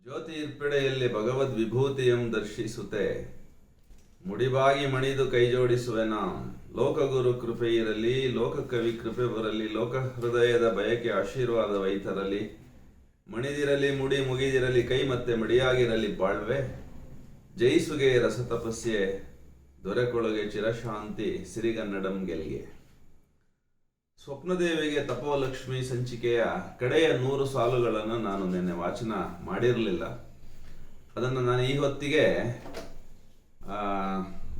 ಜ್ಯೋತಿ ಇರ್ಪೆಡೆಯಲ್ಲಿ ಭಗವದ್ ವಿಭೂತಿಯಂ ದರ್ಶಿಸುತ್ತೆ ಮುಡಿಬಾಗಿ ಮಣಿದು ಕೈಜೋಡಿಸುವೆನ ಲೋಕಗುರು ಕೃಪೆ ಇರಲಿ, ಲೋಕಕವಿ ಕೃಪೆ ಬರಲಿ, ಲೋಕ ಹೃದಯದ ಬಯಕೆ ಆಶೀರ್ವಾದವೈತರಲಿ, ಮಣಿದಿರಲಿ ಮುಡಿ ಮುಗಿದಿರಲಿ ಕೈ ಮತ್ತೆ ಮಡಿಯಾಗಿರಲಿ ಬಾಳ್ವೆ, ಜಯಿಸುಗೆ ರಸತಪಸ್ಯೆ ದೊರೆಕೊಳಗೆ ಚಿರಶಾಂತಿ ಸಿರಿಗನ್ನಡಂ ಗೆಲ್ಗೆ. ಸ್ವಪ್ನದೇವಿಗೆ ತಪೋಲಕ್ಷ್ಮಿ ಸಂಚಿಕೆಯ ಕಡೆಯ 100 ಸಾಲುಗಳನ್ನು ನಾನು ನಿನ್ನೆ ವಾಚನ ಮಾಡಿರಲಿಲ್ಲ. ಅದನ್ನು ನಾನು ಈ ಹೊತ್ತಿಗೆ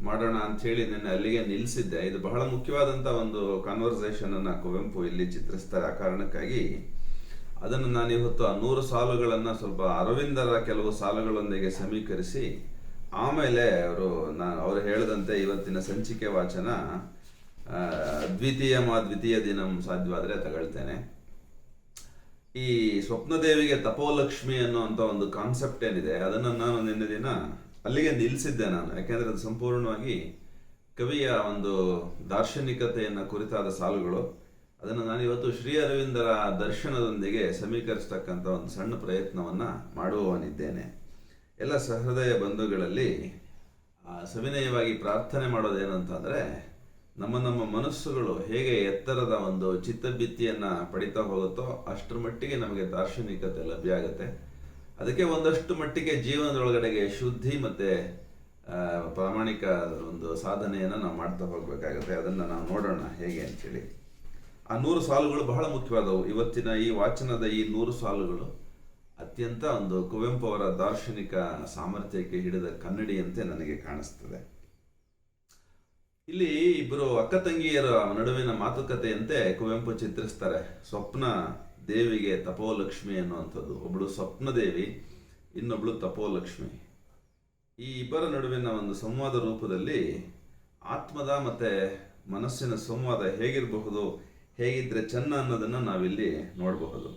ಮಾಡೋಣ ಅಂಥೇಳಿ ನಿನ್ನೆ ಅಲ್ಲಿಗೆ ನಿಲ್ಲಿಸಿದ್ದೆ. ಇದು ಬಹಳ ಮುಖ್ಯವಾದಂಥ ಒಂದು ಕಾನ್ವರ್ಸೇಷನನ್ನು ಕುವೆಂಪು ಇಲ್ಲಿ ಚಿತ್ರಿಸ್ತಾರೆ. ಆ ಕಾರಣಕ್ಕಾಗಿ ಅದನ್ನು ನಾನು ಇವತ್ತು ಆ 100 ಸಾಲುಗಳನ್ನು ಸ್ವಲ್ಪ ಅರವಿಂದರ ಕೆಲವು ಸಾಲುಗಳೊಂದಿಗೆ ಸಮೀಕರಿಸಿ ಆಮೇಲೆ ಅವರು ಹೇಳಿದಂತೆ ಇವತ್ತಿನ ಸಂಚಿಕೆ ವಾಚನ ದ್ವಿತೀಯ ದಿನಂ ಸಾಧ್ಯವಾದರೆ ತಗೊಳ್ತೇನೆ. ಈ ಸ್ವಪ್ನದೇವಿಗೆ ತಪೋಲಕ್ಷ್ಮಿ ಅನ್ನುವಂಥ ಒಂದು ಕಾನ್ಸೆಪ್ಟ್ ಏನಿದೆ ಅದನ್ನು ನಾನು ನಿನ್ನೆ ದಿನ ಅಲ್ಲಿಗೆ ನಿಲ್ಲಿಸಿದ್ದೆ ನಾನು. ಯಾಕೆಂದರೆ ಅದು ಸಂಪೂರ್ಣವಾಗಿ ಕವಿಯ ಒಂದು ದಾರ್ಶನಿಕತೆಯನ್ನು ಕುರಿತಾದ ಸಾಲುಗಳು. ಅದನ್ನು ನಾನು ಇವತ್ತು ಶ್ರೀ ಅರವಿಂದರ ದರ್ಶನದೊಂದಿಗೆ ಸಮೀಕರಿಸ್ತಕ್ಕಂಥ ಒಂದು ಸಣ್ಣ ಪ್ರಯತ್ನವನ್ನು ಮಾಡುವವನಿದ್ದೇನೆ. ಎಲ್ಲ ಸಹೃದಯ ಬಂಧುಗಳಲ್ಲಿ ಸವಿನಯವಾಗಿ ಪ್ರಾರ್ಥನೆ ಮಾಡೋದೇನಂತಂದರೆ, ನಮ್ಮ ಮನಸ್ಸುಗಳು ಹೇಗೆ ಎತ್ತರದ ಒಂದು ಚಿತ್ತಭಿತ್ತಿಯನ್ನು ಪಡಿತಾ ಹೋಗುತ್ತೋ ಅಷ್ಟರ ಮಟ್ಟಿಗೆ ನಮಗೆ ದಾರ್ಶನಿಕತೆ ಲಭ್ಯ ಆಗುತ್ತೆ. ಅದಕ್ಕೆ ಒಂದಷ್ಟು ಮಟ್ಟಿಗೆ ಜೀವನದೊಳಗಡೆಗೆ ಶುದ್ಧಿ ಮತ್ತು ಪ್ರಾಮಾಣಿಕ ಒಂದು ಸಾಧನೆಯನ್ನು ನಾವು ಮಾಡ್ತಾ ಹೋಗಬೇಕಾಗುತ್ತೆ. ಅದನ್ನು ನಾವು ನೋಡೋಣ ಹೇಗೆ ಅಂಥೇಳಿ. ಆ 100 ಸಾಲುಗಳು ಬಹಳ ಮುಖ್ಯವಾದವು. ಇವತ್ತಿನ ಈ ವಾಚನದ ಈ 100 ಸಾಲುಗಳು ಅತ್ಯಂತ ಒಂದು ಕುವೆಂಪು ಅವರ ದಾರ್ಶನಿಕ ಸಾಮರ್ಥ್ಯಕ್ಕೆ ಹಿಡಿದ ಕನ್ನಡಿಯಂತೆ ನನಗೆ ಕಾಣಿಸ್ತದೆ. ಇಲ್ಲಿ ಇಬ್ಬರು ಅಕ್ಕ ತಂಗಿಯರ ನಡುವಿನ ಮಾತುಕತೆಯಂತೆ ಕುವೆಂಪು ಚಿತ್ರಿಸ್ತಾರೆ ಸ್ವಪ್ನ ದೇವಿಗೆ ತಪೋಲಕ್ಷ್ಮಿ ಅನ್ನುವಂಥದ್ದು. ಒಬ್ಬಳು ಸ್ವಪ್ನದೇವಿ, ಇನ್ನೊಬ್ಳು ತಪೋಲಕ್ಷ್ಮಿ. ಈ ಇಬ್ಬರ ನಡುವಿನ ಒಂದು ಸಂವಾದ ರೂಪದಲ್ಲಿ ಆತ್ಮದ ಮತ್ತು ಮನಸ್ಸಿನ ಸಂವಾದ ಹೇಗಿರಬಹುದು, ಹೇಗಿದ್ರೆ ಚೆನ್ನ ಅನ್ನೋದನ್ನು ನಾವಿಲ್ಲಿ ನೋಡಬಹುದು.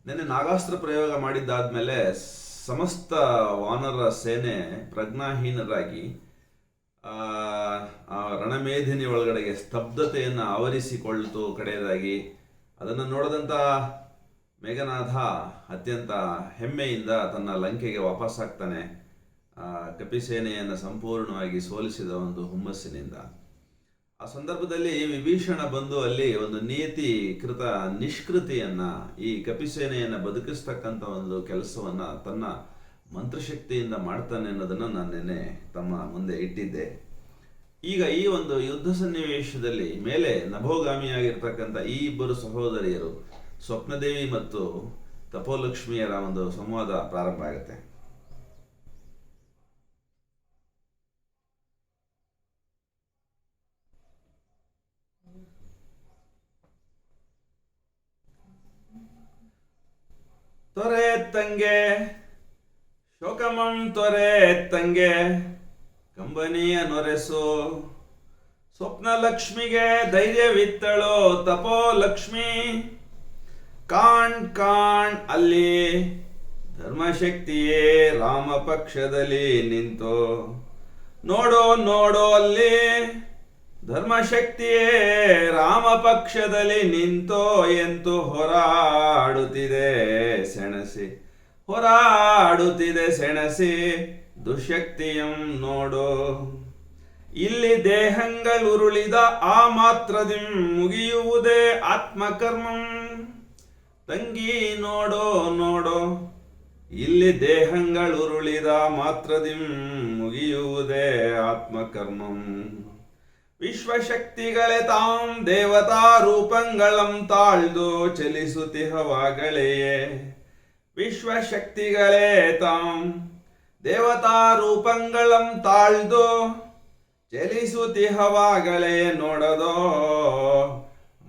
ನೆನ್ನೆ ನಾಗಾಸ್ತ್ರ ಪ್ರಯೋಗ ಮಾಡಿದ್ದಾದ್ಮೇಲೆ ಸಮಸ್ತ ವಾನರ ಸೇನೆ ಪ್ರಜ್ಞಾಹೀನರಾಗಿ ರಣಮೇಧಿನಿ ಒಳಗಡೆಗೆ ಸ್ತಬ್ಧತೆಯನ್ನು ಆವರಿಸಿಕೊಳ್ತು ಕಡೆಯದಾಗಿ. ಅದನ್ನು ನೋಡಿದಂಥ ಮೇಘನಾಥ ಅತ್ಯಂತ ಹೆಮ್ಮೆಯಿಂದ ತನ್ನ ಲಂಕೆಗೆ ವಾಪಸ್ಸಾಗ್ತಾನೆ, ಕಪಿಸೇನೆಯನ್ನು ಸಂಪೂರ್ಣವಾಗಿ ಸೋಲಿಸಿದ ಒಂದು ಹುಮ್ಮಸ್ಸಿನಿಂದ. ಆ ಸಂದರ್ಭದಲ್ಲಿ ವಿಭೀಷಣ ಬಂದು ಅಲ್ಲಿ ಒಂದು ನಿಯತೀಕೃತ ನಿಷ್ಕೃತಿಯನ್ನು, ಈ ಕಪಿಸೇನೆಯನ್ನು ಬದುಕಿಸ್ತಕ್ಕಂಥ ಒಂದು ಕೆಲಸವನ್ನು ತನ್ನ ಮಂತ್ರಶಕ್ತಿಯಿಂದ ಮಾಡ್ತಾನೆ ಅನ್ನೋದನ್ನು ನಾನು ನೆನ್ನೆ ತಮ್ಮ ಮುಂದೆ ಇಟ್ಟಿದ್ದೆ. ಈಗ ಈ ಒಂದು ಯುದ್ಧ ಸನ್ನಿವೇಶದಲ್ಲಿ ಮೇಲೆ ನಭೋಗಾಮಿಯಾಗಿರ್ತಕ್ಕಂಥ ಈ ಇಬ್ಬರು ಸಹೋದರಿಯರು ಸ್ವಪ್ನದೇವಿ ಮತ್ತು ತಪೋಲಕ್ಷ್ಮಿಯರ ಒಂದು ಸಂವಾದ ಪ್ರಾರಂಭ ಆಗುತ್ತೆ. ತೊರೆ ತಂಗೆ ಶೋಕಮಂ ತೊರೆ ತಂಗೆ ಕಂಬನಿಯ ನೊರೆಸು, ಸ್ವಪ್ನಲಕ್ಷ್ಮಿಗೆ ಧೈರ್ಯವಿತ್ತಳೋ ತಪೋಲಕ್ಷ್ಮಿ, ಕಾಣ್ ಅಲ್ಲಿ ಧರ್ಮಶಕ್ತಿಯೇ ರಾಮ ಪಕ್ಷದಲ್ಲಿ ನಿಂತು, ನೋಡೋ ಅಲ್ಲಿ ಧರ್ಮಶಕ್ತಿಯೇ ರಾಮ ಪಕ್ಷದಲ್ಲಿ ನಿಂತೋ ಎಂತು ಹೋರಾಡುತ್ತಿದೆ ಸೆಣಸಿ ದುಶಕ್ತಿಯಂ ನೋಡೋ, ಇಲ್ಲಿ ದೇಹಂಗಳುರುಳಿದ ಆ ಮಾತ್ರದಿಂ ಮುಗಿಯುವುದೇ ಆತ್ಮಕರ್ಮಂ, ತಂಗಿ ನೋಡೋ ಇಲ್ಲಿ ದೇಹಂಗಳುರುಳಿದ ಮಾತ್ರದಿಂ ಮುಗಿಯುವುದೇ ಆತ್ಮಕರ್ಮಂ, ವಿಶ್ವಶಕ್ತಿಗಳೇ ತಾಂ ದೇವತಾ ರೂಪಂಗಳಂ ತಾಳ್ದು ಚಲಿಸುತ್ತಿಹವಾಗಳೆಯೇ, ವಿಶ್ವಶಕ್ತಿಗಳೇ ತಾಂ ದೇವತಾ ರೂಪಂಗಳಂ ತಾಳ್ದು ಚಲಿಸುತ್ತಿಹವಾಗಳೆಯೇ ನೋಡದೋ,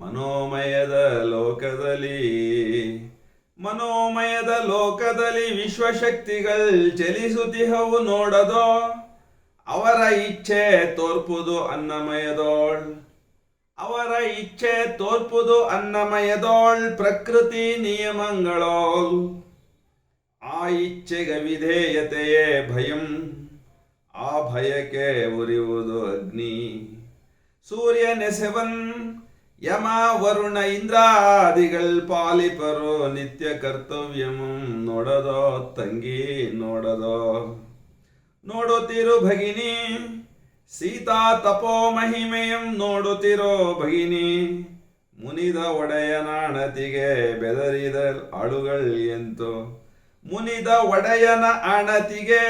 ಮನೋಮಯದ ಲೋಕದಲ್ಲಿ ವಿಶ್ವಶಕ್ತಿಗಳು ಚಲಿಸುತ್ತಿಹವು ನೋಡದೋ, ಅವರ ಇಚ್ಛೆ ತೋರ್ಪುದು ಅನ್ನಮಯದೋಳ್ ಪ್ರಕೃತಿ ನಿಯಮಗಳೋಲ್, ಆ ಇಚ್ಛೆಗೆ ವಿಧೇಯತೆಯೇ ಭಯಂ, ಆ ಭಯಕ್ಕೆ ಉರಿಯುವುದು ಅಗ್ನಿ, ಸೂರ್ಯನೆಸೆವನ್ ಯಮ ವರುಣ ಇಂದ್ರಾದಿಗಳ್ ಪಾಲಿಪರೋ ನಿತ್ಯ ಕರ್ತವ್ಯಮಂ ನೋಡದೋ ತಂಗಿ ನೋಡದೋ. ನೋಡುತ್ತಿರು ಭಗಿನಿ ಸೀತಾ ತಪೋ ಮಹಿಮೆಯಂ ನೋಡುತ್ತಿರೋ ಭಗಿನಿ. ಮುನಿದ ಒಡೆಯನ ಅಣತಿಗೆ ಬೆದರಿದ ಆಳುಗಳ್ ಎಂತೋ. ಮುನಿದ ಒಡೆಯನ ಅಣತಿಗೆ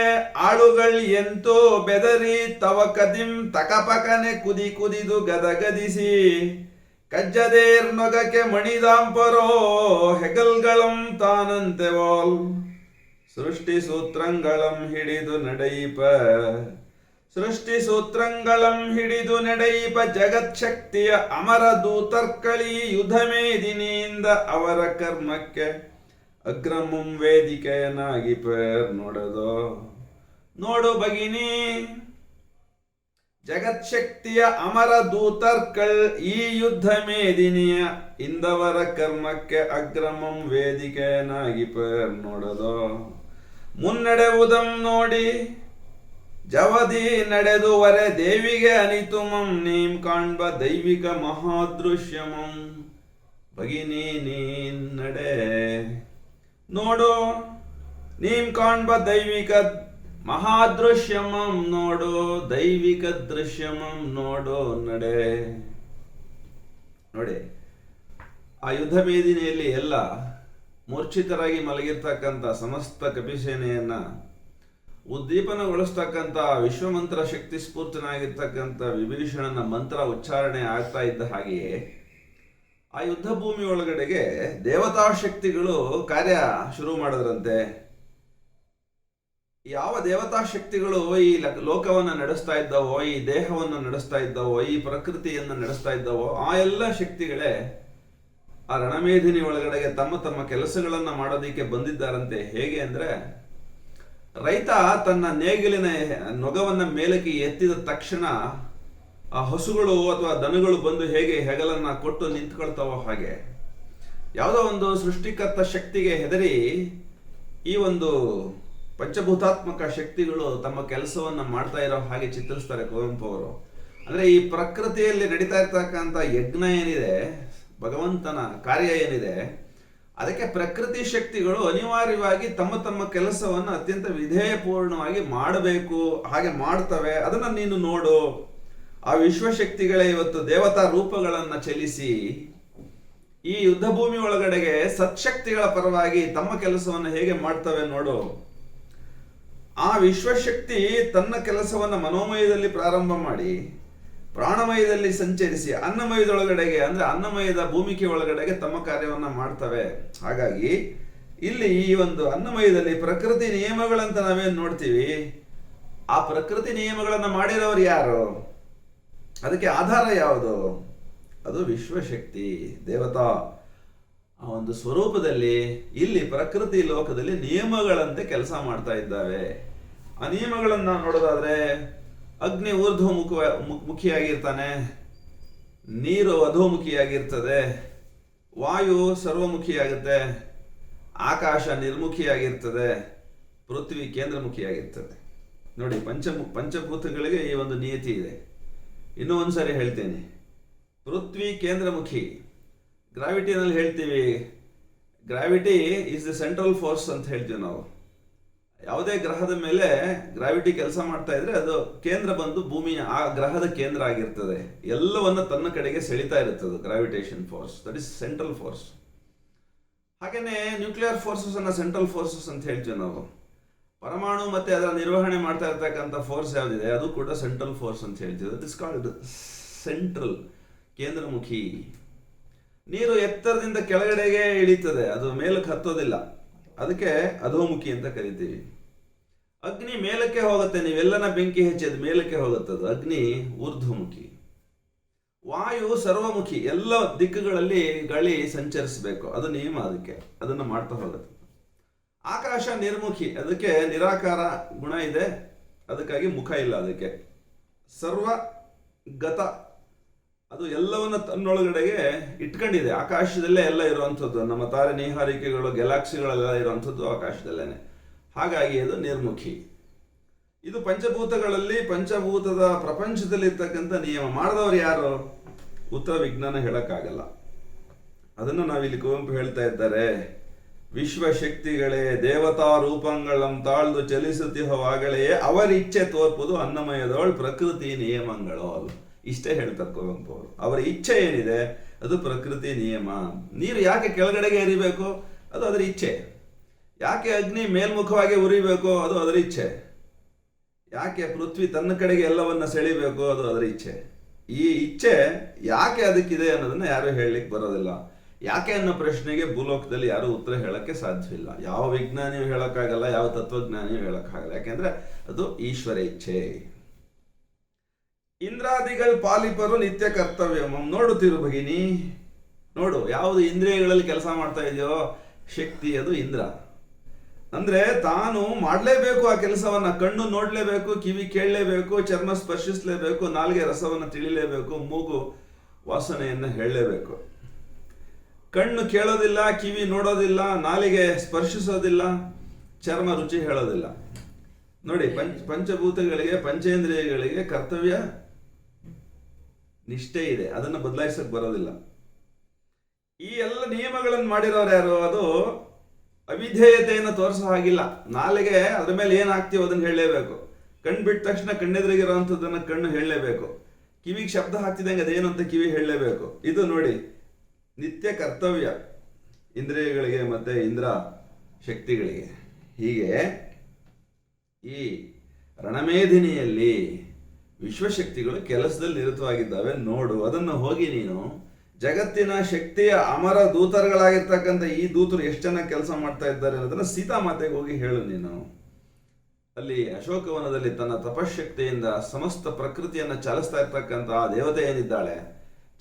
ಆಳುಗಳ್ ಎಂತೋ ಬೆದರಿ ತವ ಕದಿಂ ತಕಪಕನೆ ಕುದಿ ಕುದಿದು ಗದಗದಿಸಿ. ಕಜ್ಜದೇರ್ ನೊಗಕ್ಕೆ ಮಣಿದಾಂಪರೋ ಹೆಗಲ್ಗಳಂ ತಾನಂತೆವೋಲ್. ಸೃಷ್ಟಿ ಸೂತ್ರಂಗಳಂ ಹಿಡಿದು ನಡೆಯಿಪ ಸೃಷ್ಟಿ ಸೂತ್ರಂಗಳಂ ಹಿಡಿದು ನಡೆಯಿಪ ಜಗತ್ಶಕ್ತಿಯ ಅಮರ ದೂತರ್ಕಳಿ ಯುಧ ಮೇದಿನಿಯಿಂದ ಅವರ ಕರ್ಮಕ್ಕೆ ಅಗ್ರಮಂ ವೇದಿಕೆಯನಾಗಿಪರ್ ನೋಡದೋ. ನೋಡು ಭಗಿನಿ ಜಗತ್ಶಕ್ತಿಯ ಅಮರ ದೂತರ್ಕಳ್ ಈ ಯುದ್ಧ ಮೇದಿನಿಯ ಇಂದವರ ಕರ್ಮಕ್ಕೆ ಅಗ್ರಮಂ ವೇದಿಕೆಯನಾಗಿಪರ್ ನೋಡದೋ. ಮುನ್ನಡೆವುದಂ ನೋಡಿ ಜವದಿ ನಡೆದುವರೆ ದೇವಿಗೆ ಅನಿತುಮಂ ನೀಂ ಕಾಣ್ಬ ದೈವಿಕ ಮಹಾದೃಶ್ಯಮಂ. ಭಗಿನಿ ನೀನ್ ನಡೆ ನೋಡು ನೀಂ ಕಾಣ್ಬ ದೈವಿಕ ಮಹಾದೃಶ್ಯಮಂ ನೋಡು ದೈವಿಕ ದೃಶ್ಯಮಂ ನೋಡು ನಡೆ. ನೋಡಿ ಆ ಯುದ್ಧ ಮೇದಿನಿಯಲ್ಲಿ ಎಲ್ಲ ಮೂರ್ಛಿತರಾಗಿ ಮಲಗಿರ್ತಕ್ಕಂಥ ಸಮಸ್ತ ಕಪಿಸೇನೆಯನ್ನ ಉದ್ದೀಪನಗೊಳಿಸ್ತಕ್ಕಂಥ ವಿಶ್ವಮಂತ್ರ ಶಕ್ತಿ ಸ್ಫೂರ್ತನಾಗಿರ್ತಕ್ಕಂಥ ವಿಭೀಷಣನ ಮಂತ್ರ ಉಚ್ಚಾರಣೆ ಆಗ್ತಾ ಇದ್ದ ಹಾಗೆಯೇ ಆ ಯುದ್ಧ ಭೂಮಿ ಒಳಗಡೆಗೆ ದೇವತಾ ಶಕ್ತಿಗಳು ಕಾರ್ಯ ಶುರು ಮಾಡಿದ್ರಂತೆ. ಯಾವ ದೇವತಾ ಶಕ್ತಿಗಳು ಈ ಲೋಕವನ್ನು ನಡೆಸ್ತಾ ಇದ್ದಾವೋ, ಈ ದೇಹವನ್ನು ನಡೆಸ್ತಾ ಇದ್ದಾವೋ, ಈ ಪ್ರಕೃತಿಯನ್ನು ನಡೆಸ್ತಾ ಇದ್ದಾವೋ ಆ ಎಲ್ಲ ಶಕ್ತಿಗಳೇ ಆ ರಣಮೇದಿನಿ ಒಳಗಡೆಗೆ ತಮ್ಮ ತಮ್ಮ ಕೆಲಸಗಳನ್ನ ಮಾಡೋದಿಕ್ಕೆ ಬಂದಿದ್ದಾರಂತೆ. ಹೇಗೆ ಅಂದ್ರೆ, ರೈತ ತನ್ನ ನೇಗಿಲಿನ ನೊಗವನ್ನ ಮೇಲಕ್ಕೆ ಎತ್ತಿದ ತಕ್ಷಣ ಆ ಹಸುಗಳು ಅಥವಾ ದನಗಳು ಬಂದು ಹೇಗೆ ಹೆಗಲನ್ನ ಕೊಟ್ಟು ನಿಂತ್ಕೊಳ್ತಾವೋ ಹಾಗೆ ಯಾವುದೋ ಒಂದು ಸೃಷ್ಟಿಕರ್ತ ಶಕ್ತಿಗೆ ಹೆದರಿ ಈ ಒಂದು ಪಂಚಭೂತಾತ್ಮಕ ಶಕ್ತಿಗಳು ತಮ್ಮ ಕೆಲಸವನ್ನ ಮಾಡ್ತಾ ಇರೋ ಹಾಗೆ ಚಿತ್ರಿಸ್ತಾರೆ ಕುವೆಂಪು ಅವರು. ಅಂದ್ರೆ ಈ ಪ್ರಕೃತಿಯಲ್ಲಿ ನಡೀತಾ ಇರ್ತಕ್ಕಂಥ ಯಜ್ಞ ಏನಿದೆ, ಭಗವಂತನ ಕಾರ್ಯ ಏನಿದೆ, ಅದಕ್ಕೆ ಪ್ರಕೃತಿ ಶಕ್ತಿಗಳು ಅನಿವಾರ್ಯವಾಗಿ ತಮ್ಮ ತಮ್ಮ ಕೆಲಸವನ್ನು ಅತ್ಯಂತ ವಿಧೇಯಪೂರ್ಣವಾಗಿ ಮಾಡಬೇಕು. ಹಾಗೆ ಮಾಡ್ತವೆ. ಅದನ್ನ ನೀನು ನೋಡು. ಆ ವಿಶ್ವಶಕ್ತಿಗಳೇ ಇವತ್ತು ದೇವತಾ ರೂಪಗಳನ್ನ ಚಲಿಸಿ ಈ ಯುದ್ಧ ಭೂಮಿ ಒಳಗಡೆಗೆ ಸತ್ಶಕ್ತಿಗಳ ಪರವಾಗಿ ತಮ್ಮ ಕೆಲಸವನ್ನು ಹೇಗೆ ಮಾಡ್ತವೆ ನೋಡು. ಆ ವಿಶ್ವಶಕ್ತಿ ತನ್ನ ಕೆಲಸವನ್ನ ಮನೋಮಯದಲ್ಲಿ ಪ್ರಾರಂಭ ಮಾಡಿ ಪ್ರಾಣಮಯದಲ್ಲಿ ಸಂಚರಿಸಿ ಅನ್ನಮಯದೊಳಗಡೆಗೆ ಅಂದ್ರೆ ಅನ್ನಮಯದ ಭೂಮಿಕೆ ಒಳಗಡೆಗೆ ತಮ್ಮ ಕಾರ್ಯವನ್ನ ಮಾಡ್ತವೆ. ಹಾಗಾಗಿ ಇಲ್ಲಿ ಈ ಒಂದು ಅನ್ನಮಯದಲ್ಲಿ ಪ್ರಕೃತಿ ನಿಯಮಗಳಂತ ನಾವೇನ್ ನೋಡ್ತೀವಿ, ಆ ಪ್ರಕೃತಿ ನಿಯಮಗಳನ್ನ ಮಾಡಿರೋರು ಯಾರು, ಅದಕ್ಕೆ ಆಧಾರ ಯಾವುದು? ಅದು ವಿಶ್ವಶಕ್ತಿ ದೇವತಾ ಆ ಒಂದು ಸ್ವರೂಪದಲ್ಲಿ ಇಲ್ಲಿ ಪ್ರಕೃತಿ ಲೋಕದಲ್ಲಿ ನಿಯಮಗಳಂತೆ ಕೆಲಸ ಮಾಡ್ತಾ ಇದ್ದಾವೆ. ಆ ನಿಯಮಗಳನ್ನ ನೋಡೋದಾದ್ರೆ ಅಗ್ನಿ ಊರ್ಧ್ವ ಮುಖಿಯಾಗಿರ್ತಾನೆ, ನೀರು ಅಧೋಮುಖಿಯಾಗಿರ್ತದೆ, ವಾಯು ಸರ್ವಮುಖಿಯಾಗುತ್ತೆ, ಆಕಾಶ ನಿರ್ಮುಖಿಯಾಗಿರ್ತದೆ, ಪೃಥ್ವಿ ಕೇಂದ್ರಮುಖಿಯಾಗಿರ್ತದೆ. ನೋಡಿ ಪಂಚಭೂತಗಳಿಗೆ ಈ ಒಂದು ನಿಯತಿ ಇದೆ. ಇನ್ನೂ ಒಂದ್ಸರಿ ಹೇಳ್ತೇನೆ, ಪೃಥ್ವಿ ಕೇಂದ್ರಮುಖಿ. ಗ್ರಾವಿಟಿನಲ್ಲಿ ಹೇಳ್ತೀವಿ, gravity is the central force ಅಂತ ಹೇಳ್ತೀವಿ ನಾವು. ಯಾವುದೇ ಗ್ರಹದ ಮೇಲೆ ಗ್ರಾವಿಟಿ ಕೆಲಸ ಮಾಡ್ತಾ ಇದ್ರೆ ಅದು ಕೇಂದ್ರ ಬಂದು ಭೂಮಿಯ ಆ ಗ್ರಹದ ಕೇಂದ್ರ ಆಗಿರ್ತದೆ. ಎಲ್ಲವನ್ನ ತನ್ನ ಕಡೆಗೆ ಸೆಳಿತಾ ಇರುತ್ತದೆ gravitation force, that is central force. ಹಾಗೇನೆ ನ್ಯೂಕ್ಲಿಯರ್ ಫೋರ್ಸಸ್ ಅನ್ನ ಸೆಂಟ್ರಲ್ ಫೋರ್ಸಸ್ ಅಂತ ಹೇಳ್ತೀವಿ ನಾವು. ಪರಮಾಣು ಮತ್ತೆ ಅದರ ನಿರ್ವಹಣೆ ಮಾಡ್ತಾ ಇರ್ತಕ್ಕಂಥ ಫೋರ್ಸ್ ಯಾವುದಿದೆ ಅದು ಕೂಡ ಸೆಂಟ್ರಲ್ ಫೋರ್ಸ್ ಅಂತ ಹೇಳ್ತೀವಿ. ದಟ್ ಇಸ್ ಕಾಲ್ಡ್ ಸೆಂಟ್ರಲ್, ಕೇಂದ್ರಮುಖಿ. ನೀರು ಎತ್ತರದಿಂದ ಕೆಳಗಡೆಗೆ ಇಳಿತದೆ, ಅದು ಮೇಲಕ್ಕೆ ಹತ್ತೋದಿಲ್ಲ, ಅದಕ್ಕೆ ಅಧೋಮುಖಿ ಅಂತ ಕರಿತೀವಿ. ಅಗ್ನಿ ಮೇಲಕ್ಕೆ ಹೋಗುತ್ತೆ, ನೀವೆಲ್ಲನ ಬೆಂಕಿ ಹೆಚ್ಚಿದ ಮೇಲಕ್ಕೆ ಹೋಗುತ್ತದೆ, ಅಗ್ನಿ ಊರ್ಧ್ವಮುಖಿ. ವಾಯು ಸರ್ವಮುಖಿ, ಎಲ್ಲ ದಿಕ್ಕುಗಳಲ್ಲಿ ಗಾಳಿ ಸಂಚರಿಸಬೇಕು, ಅದು ನಿಯಮ, ಅದಕ್ಕೆ ಅದನ್ನು ಮಾಡ್ತಾ ಹೋಗುತ್ತೆ. ಆಕಾಶ ನಿರ್ಮುಖಿ, ಅದಕ್ಕೆ ನಿರಾಕಾರ ಗುಣ ಇದೆ, ಅದಕ್ಕಾಗಿ ಮುಖ ಇಲ್ಲ, ಅದಕ್ಕೆ ಸರ್ವಗತ, ಅದು ಎಲ್ಲವನ್ನ ತನ್ನೊಳಗಡೆಗೆ ಇಟ್ಕೊಂಡಿದೆ. ಆಕಾಶದಲ್ಲೇ ಎಲ್ಲ ಇರುವಂಥದ್ದು, ನಮ್ಮ ತಾರೆ ನೀಹಾರಿಕೆಗಳು ಗ್ಯಾಲಾಕ್ಸಿಗಳೆಲ್ಲ ಇರುವಂಥದ್ದು ಆಕಾಶದಲ್ಲೇನೆ. ಹಾಗಾಗಿ ಅದು ನಿರ್ಮುಖಿ. ಇದು ಪಂಚಭೂತಗಳಲ್ಲಿ ಪಂಚಭೂತದ ಪ್ರಪಂಚದಲ್ಲಿ ಇರ್ತಕ್ಕಂಥ ನಿಯಮ. ಮಾಡಿದವರು ಯಾರು? ಉತ್ತರ ವಿಜ್ಞಾನ ಹೇಳಕ್ಕಾಗಲ್ಲ. ಅದನ್ನು ನಾವಿಲ್ಲಿ ಕುವೆಂಪು ಹೇಳ್ತಾ ಇದ್ದಾರೆ, ವಿಶ್ವಶಕ್ತಿಗಳೇ ದೇವತಾ ರೂಪಂಗಳಂ ತಾಳ್ದು ಚಲಿಸುತ್ತಿಹವಾಗಳೇ ಅವರಿಚ್ಛೆ ತೋರ್ಪುದು ಅನ್ನಮಯದವಳು ಪ್ರಕೃತಿ ನಿಯಮಗಳು. ಇಷ್ಟೇ ಹೇಳ್ತಾರೆ ಕುವೆಂಪು ಅವರು. ಅವರ ಇಚ್ಛೆ ಏನಿದೆ ಅದು ಪ್ರಕೃತಿ ನಿಯಮ. ನೀರು ಯಾಕೆ ಕೆಳಗಡೆಗೆ ಎರಿಬೇಕು, ಅದು ಅದರ ಇಚ್ಛೆ. ಯಾಕೆ ಅಗ್ನಿ ಮೇಲ್ಮುಖವಾಗಿ ಉರಿಬೇಕು, ಅದು ಅದರ ಇಚ್ಛೆ. ಯಾಕೆ ಪೃಥ್ವಿ ತನ್ನ ಕಡೆಗೆ ಎಲ್ಲವನ್ನ ಸೆಳಿಬೇಕು, ಅದು ಅದರ ಇಚ್ಛೆ. ಈ ಇಚ್ಛೆ ಯಾಕೆ ಅದಕ್ಕಿದೆ ಅನ್ನೋದನ್ನ ಯಾರು ಹೇಳಲಿಕ್ಕೆ ಬರೋದಿಲ್ಲ. ಯಾಕೆ ಅನ್ನೋ ಪ್ರಶ್ನೆಗೆ ಭೂಲೋಕದಲ್ಲಿ ಯಾರು ಉತ್ತರ ಹೇಳಕ್ಕೆ ಸಾಧ್ಯವಿಲ್ಲ. ಯಾವ ವಿಜ್ಞಾನಿಯೂ ಹೇಳಕ್ಕಾಗಲ್ಲ, ಯಾವ ತತ್ವಜ್ಞಾನಿಯೂ ಹೇಳಕ್ಕಾಗಲ್ಲ. ಯಾಕೆಂದ್ರೆ ಅದು ಈಶ್ವರ ಇಚ್ಛೆ. ಇಂದ್ರಾದಿಗಳು ಪಾಲಿಪರು ನಿತ್ಯ ಕರ್ತವ್ಯ. ನೋಡುತ್ತಿರು ಭಗಿನಿ, ನೋಡು ಯಾವುದು ಇಂದ್ರಿಯಗಳಲ್ಲಿ ಕೆಲಸ ಮಾಡ್ತಾ ಇದೆಯೋ ಶಕ್ತಿ, ಅದು ಇಂದ್ರ. ಅಂದ್ರೆ ತಾನು ಮಾಡಲೇಬೇಕು ಆ ಕೆಲಸವನ್ನ. ಕಣ್ಣು ನೋಡ್ಲೇಬೇಕು, ಕಿವಿ ಕೇಳಲೇಬೇಕು, ಚರ್ಮ ಸ್ಪರ್ಶಿಸಲೇಬೇಕು, ನಾಲ್ಗೆ ರಸವನ್ನ ತಿಳಿಲೇಬೇಕು, ಮೂಗು ವಾಸನೆಯನ್ನ ಹೇಳಲೇಬೇಕು. ಕಣ್ಣು ಕೇಳೋದಿಲ್ಲ, ಕಿವಿ ನೋಡೋದಿಲ್ಲ, ನಾಲಿಗೆ ಸ್ಪರ್ಶಿಸೋದಿಲ್ಲ, ಚರ್ಮ ರುಚಿ ಹೇಳೋದಿಲ್ಲ. ನೋಡಿ, ಪಂಚಭೂತಗಳಿಗೆ ಪಂಚೇಂದ್ರಿಯಗಳಿಗೆ ಕರ್ತವ್ಯ ನಿಷ್ಠೆ ಇದೆ, ಅದನ್ನ ಬದಲಾಯಿಸಕ್ ಬರೋದಿಲ್ಲ. ಈ ಎಲ್ಲ ನಿಯಮಗಳನ್ನು ಮಾಡಿರೋರು ಯಾರು? ಅದು ಅವಿಧೇಯತೆಯನ್ನು ತೋರಿಸೋ ಹಾಗಿಲ್ಲ. ನಾಲಿಗೆ ಅದ್ರ ಮೇಲೆ ಏನಾಗ್ತೀವೋ ಅದನ್ನ ಹೇಳಲೇಬೇಕು. ಕಣ್ಣು ಬಿಟ್ಟ ತಕ್ಷಣ ಕಣ್ಣೆದುರಿಗಿರೋಂಥದ್ದನ್ನ ಕಣ್ಣು ಹೇಳಲೇಬೇಕು. ಕಿವಿಗೆ ಶಬ್ದ ಹಾಕ್ತಿದ್ದಂಗೆ ಅದೇನು ಅಂತ ಕಿವಿ ಹೇಳಲೇಬೇಕು. ಇದು ನೋಡಿ ನಿತ್ಯ ಕರ್ತವ್ಯ ಇಂದ್ರಿಯಗಳಿಗೆ ಮತ್ತೆ ಇಂದ್ರ ಶಕ್ತಿಗಳಿಗೆ. ಹೀಗೆ ಈ ರಣಮೇಧಿನಿಯಲ್ಲಿ ವಿಶ್ವಶಕ್ತಿಗಳು ಕೆಲಸದಲ್ಲಿ ನಿರತವಾಗಿದ್ದಾವೆ. ನೋಡು, ಅದನ್ನು ಹೋಗಿ ನೀನು ಜಗತ್ತಿನ ಶಕ್ತಿಯ ಅಮರ ದೂತರುಗಳಾಗಿರ್ತಕ್ಕಂಥ ಈ ದೂತರು ಎಷ್ಟು ಚೆನ್ನಾಗಿ ಕೆಲಸ ಮಾಡ್ತಾ ಇದ್ದಾರೆ ಅನ್ನೋದನ್ನ ಸೀತಾಮಾತೆಗೆ ಹೋಗಿ ಹೇಳು ನೀನು. ಅಲ್ಲಿ ಅಶೋಕವನದಲ್ಲಿ ತನ್ನ ತಪಶಕ್ತಿಯಿಂದ ಸಮಸ್ತ ಪ್ರಕೃತಿಯನ್ನು ಚಾಲಿಸ್ತಾ ಇರ್ತಕ್ಕಂಥ ಆ ದೇವತೆ ಏನಿದ್ದಾಳೆ,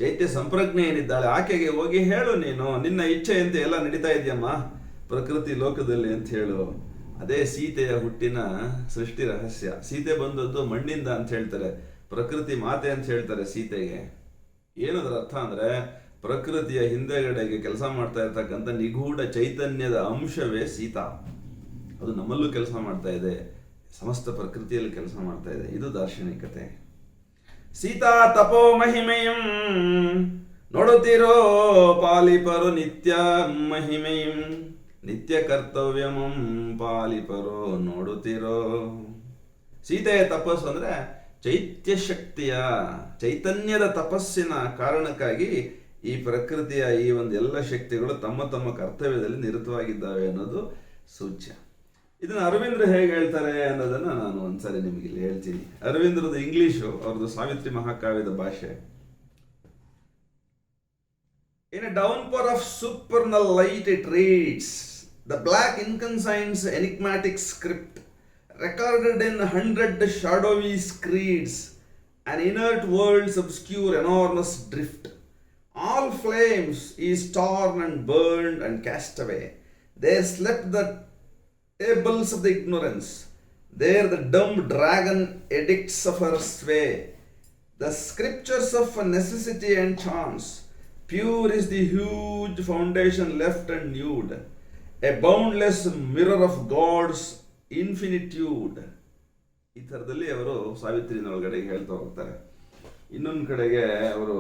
ಚೈತ್ಯ ಸಂಪ್ರಜ್ಞೆ ಏನಿದ್ದಾಳೆ, ಆಕೆಗೆ ಹೋಗಿ ಹೇಳು ನೀನು, ನಿನ್ನ ಇಚ್ಛೆಯಂತೆ ಎಲ್ಲ ನಡೀತಾ ಇದೆಯಮ್ಮ ಪ್ರಕೃತಿ ಲೋಕದಲ್ಲಿ ಅಂತ ಹೇಳು. ಅದೇ ಸೀತೆಯ ಹುಟ್ಟಿನ ಸೃಷ್ಟಿ ರಹಸ್ಯ. ಸೀತೆ ಬಂದದ್ದು ಮಣ್ಣಿಂದ ಅಂತ ಹೇಳ್ತಾರೆ, ಪ್ರಕೃತಿ ಮಾತೆ ಅಂತ ಹೇಳ್ತಾರೆ ಸೀತೆಗೆ. ಏನದರ ಅರ್ಥ ಅಂದ್ರೆ ಪ್ರಕೃತಿಯ ಹಿಂದೆಗಡೆಗೆ ಕೆಲಸ ಮಾಡ್ತಾ ಇರ್ತಕ್ಕಂಥ ನಿಗೂಢ ಚೈತನ್ಯದ ಅಂಶವೇ ಸೀತಾ. ಅದು ನಮ್ಮಲ್ಲೂ ಕೆಲಸ ಮಾಡ್ತಾ ಇದೆ, ಸಮಸ್ತ ಪ್ರಕೃತಿಯಲ್ಲಿ ಕೆಲಸ ಮಾಡ್ತಾ ಇದೆ. ಇದು ದಾರ್ಶನಿಕತೆ. ಸೀತಾ ತಪೋ ಮಹಿಮೆಯಂ ನೋಡುತ್ತೀರೋ ಪಾಲಿಪರು ನಿತ್ಯ ಮಹಿಮೆಯಂ ನಿತ್ಯ ಕರ್ತವ್ಯಮಂ ಪಾಲಿಪರೋ ನೋಡುತ್ತೀರೋ. ಸೀತೆಯ ತಪಸ್ಸು ಅಂದ್ರೆ ಚೈತ್ಯ ಶಕ್ತಿಯ ಚೈತನ್ಯದ ತಪಸ್ಸಿನ ಕಾರಣಕ್ಕಾಗಿ ಈ ಪ್ರಕೃತಿಯ ಈ ಒಂದು ಎಲ್ಲ ಶಕ್ತಿಗಳು ತಮ್ಮ ತಮ್ಮ ಕರ್ತವ್ಯದಲ್ಲಿ ನಿರತವಾಗಿದ್ದಾವೆ ಅನ್ನೋದು ಸೂಚ್ಯ. ಇದನ್ನು ಅರವಿಂದ್ರ ಹೇಗೆ ಹೇಳ್ತಾರೆ ಅನ್ನೋದನ್ನ ನಾನು ಒಂದ್ಸರಿ ನಿಮಗೆ ಇಲ್ಲಿ ಹೇಳ್ತೀನಿ. ಅರವಿಂದ್ರದ್ದು ಇಂಗ್ಲಿಷು, ಅವ್ರದ್ದು ಸಾವಿತ್ರಿ ಮಹಾಕಾವ್ಯದ ಭಾಷೆ. In a downpour of supernal light it reads the black inconsign's enigmatic script, recorded in 100 shadowy screeds, an inert world's obscure enormous drift. All flames is torn and burned and cast away. There slept the tables of the ignorance. There the dumb dragon edicts of her sway. The scriptures of necessity and chance. Pure is the huge foundation left and nude, a boundless mirror of God's infinitude. ಈ ಥರದಲ್ಲಿ ಅವರು ಸಾವಿತ್ರಿನೊಳಗಡೆ ಹೇಳ್ತಾ ಹೋಗ್ತಾರೆ. ಇನ್ನೊಂದು ಕಡೆಗೆ ಅವರು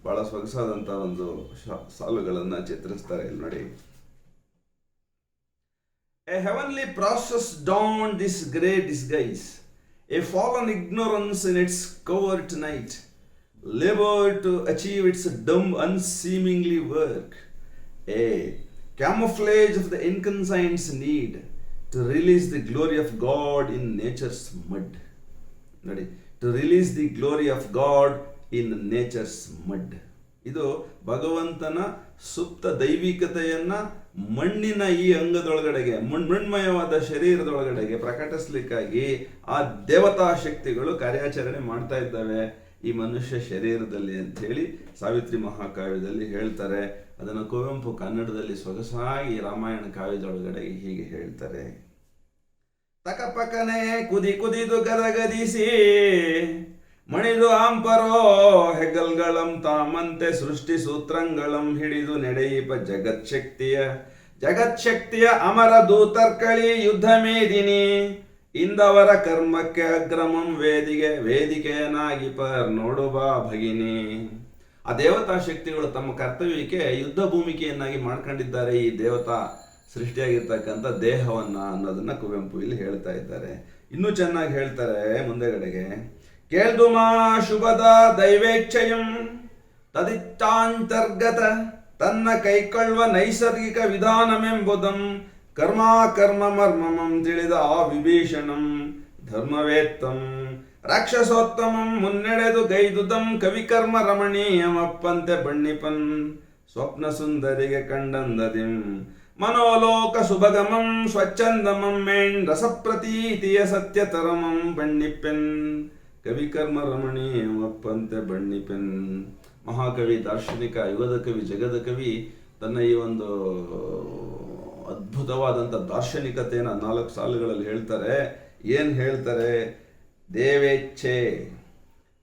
ಬಹಳ ಸೊಗಸಾದಂಥ ಒಂದು ಸಾಲುಗಳನ್ನು ಚಿತ್ರಿಸ್ತಾರೆ. ಇಲ್ಲಿ ನೋಡಿ. A heavenly process dawned this grey disguise, a fallen ignorance in its covert night, labored to achieve its dumb unseemingly work, a camouflage of the inconsigned's need to release the glory of God in nature's mud. ನೋಡಿ, to release the glory of God in nature's mud. ಇದು ಭಗವಂತನ ಸುಪ್ತ ದೈವಿಕತೆಯನ್ನ ಮಣ್ಣಿನ ಈ ಅಂಗದೊಳಗಡೆಗೆ, ಮೃಣ್ಮಯವಾದ ಶರೀರದೊಳಗಡೆಗೆ ಪ್ರಕಟಿಸ್ಲಿಕ್ಕಾಗಿ ಆ ದೇವತಾ ಶಕ್ತಿಗಳು ಕಾರ್ಯಾಚರಣೆ ಮಾಡ್ತಾ ಇದ್ದಾವೆ ಈ ಮನುಷ್ಯ ಶರೀರದಲ್ಲಿ ಅಂತ ಹೇಳಿ ಸಾವಿತ್ರಿ ಮಹಾಕಾವ್ಯದಲ್ಲಿ ಹೇಳ್ತಾರೆ. ಅದನ್ನು ಕುವೆಂಪು ಕನ್ನಡದಲ್ಲಿ ಸೊಗಸಾಗಿ ರಾಮಾಯಣ ಕಾವ್ಯದೊಳಗಡೆ ಹೀಗೆ ಹೇಳ್ತಾರೆ. ತಕಪಕನೆ ಕುದಿ ಕುದಿದು ಗದಗದಿಸಿ ಮಣಿದು ಆಂಪರೋ ಹೆಗಲ್ಗಳಂ ತಾಮಂತೆ ಸೃಷ್ಟಿ ಸೂತ್ರಂಗಳಂ ಹಿಡಿದು ನಡೆಯಿಪ ಜಗತ್ಶಕ್ತಿಯ ಅಮರ ದೂತರ್ಕಳಿ ಯುದ್ಧ ಮೇದಿನಿ ಇಂದವರ ಕರ್ಮಕ್ಕೆ ಅಗ್ರಮಂ ವೇದಿಕೆಯನಾಗಿ ಪರ್ ನೋಡು ಬಾ ಭಗಿನಿ. ಆ ದೇವತಾ ಶಕ್ತಿಗಳು ತಮ್ಮ ಕರ್ತವ್ಯಕ್ಕೆ ಯುದ್ಧ ಭೂಮಿಕೆಯನ್ನಾಗಿ ಮಾಡ್ಕೊಂಡಿದ್ದಾರೆ ಈ ದೇವತಾ ಸೃಷ್ಟಿಯಾಗಿರ್ತಕ್ಕಂಥ ದೇಹವನ್ನ ಅನ್ನೋದನ್ನ ಕುವೆಂಪು ಇಲ್ಲಿ ಹೇಳ್ತಾ ಇದ್ದಾರೆ. ಇನ್ನೂ ಚೆನ್ನಾಗಿ ಹೇಳ್ತಾರೆ ಮುಂದೆಗಡೆಗೆ, ಕೇಳ್ದುಮಾ ಶುಭದ ದೈವೇಚ್ಛಯಂ ತದಿಚ್ಛಾಂತರ್ಗತ ತನ್ನ ಕೈಕೊಳ್ಳುವ ನೈಸರ್ಗಿಕ ವಿಧಾನಮೆಂಬುದಂ ಕರ್ಮ ಮರ್ಮಮಂ ತಿಳಿದ ಆ ವಿಭೀಷಣಂ ಧರ್ಮವೇತ್ತಂ ರಾಕ್ಷಸೋತ್ತಮಂ ಮುನ್ನಡೆದು ಗೈದುದಂ ಕವಿಕರ್ಮ ರಮಣೀಯಮಪ್ಪಂತೆ ಬಣ್ಣಿಪನ್ ಸ್ವಪ್ನ ಸುಂದರಿಗೆ ಕಂಡಂದದಿಂ ಮನೋಲೋಕ ಸುಭಗಮಂ ಸ್ವಚ್ಛಂದಮಂ ಮೇಣ್ ರಸಪ್ರತೀತಿಯ ಸತ್ಯತರಮಂ ಬಣ್ಣಿಪ್ಪೆನ್ ಕವಿಕರ್ಮ ರಮಣೀಯಮಪ್ಪಂತೆ ಬಣ್ಣಿಪೆನ್. ಮಹಾಕವಿ, ದಾರ್ಶನಿಕ, ಯುಗದ ಕವಿ, ಜಗದ ಕವಿ ತನ್ನ ಈ ಒಂದು ಅದ್ಭುತವಾದಂಥ ದಾರ್ಶನಿಕತೆಯನ್ನು 4 ಸಾಲುಗಳಲ್ಲಿ ಹೇಳ್ತಾರೆ. ಏನು ಹೇಳ್ತಾರೆ? ದೇವೇಚ್ಛೆ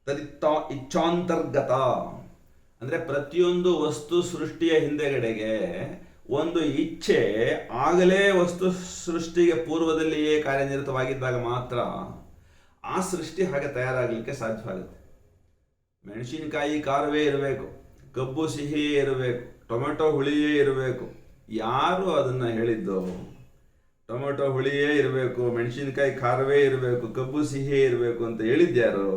ತದಿತ್ತ ಇಚ್ಛಾಂತರ್ಗತ, ಅಂದರೆ ಪ್ರತಿಯೊಂದು ವಸ್ತು ಸೃಷ್ಟಿಯ ಹಿಂದೆಗಡೆಗೆ ಒಂದು ಇಚ್ಛೆ ಆಗಲೇ ವಸ್ತು ಸೃಷ್ಟಿಗೆ ಪೂರ್ವದಲ್ಲಿಯೇ ಕಾರ್ಯನಿರತವಾಗಿದ್ದಾಗ ಮಾತ್ರ ಆ ಸೃಷ್ಟಿ ಹಾಗೆ ತಯಾರಾಗಲಿಕ್ಕೆ ಸಾಧ್ಯವಾಗುತ್ತೆ. ಮೆಣಸಿನಕಾಯಿ ಖಾರವೇ ಇರಬೇಕು, ಕಬ್ಬು ಸಿಹಿಯೇ ಇರಬೇಕು, ಟೊಮೆಟೊ ಹುಳಿಯೇ ಇರಬೇಕು. ಯಾರು ಅದನ್ನು ಹೇಳಿದ್ದು? ಟೊಮೆಟೊ ಹುಳಿಯೇ ಇರಬೇಕು, ಮೆಣಸಿನಕಾಯಿ ಖಾರವೇ ಇರಬೇಕು, ಕಬ್ಬು ಸಿಹಿಯೇ ಇರಬೇಕು ಅಂತ ಹೇಳಿದ್ಯಾರು?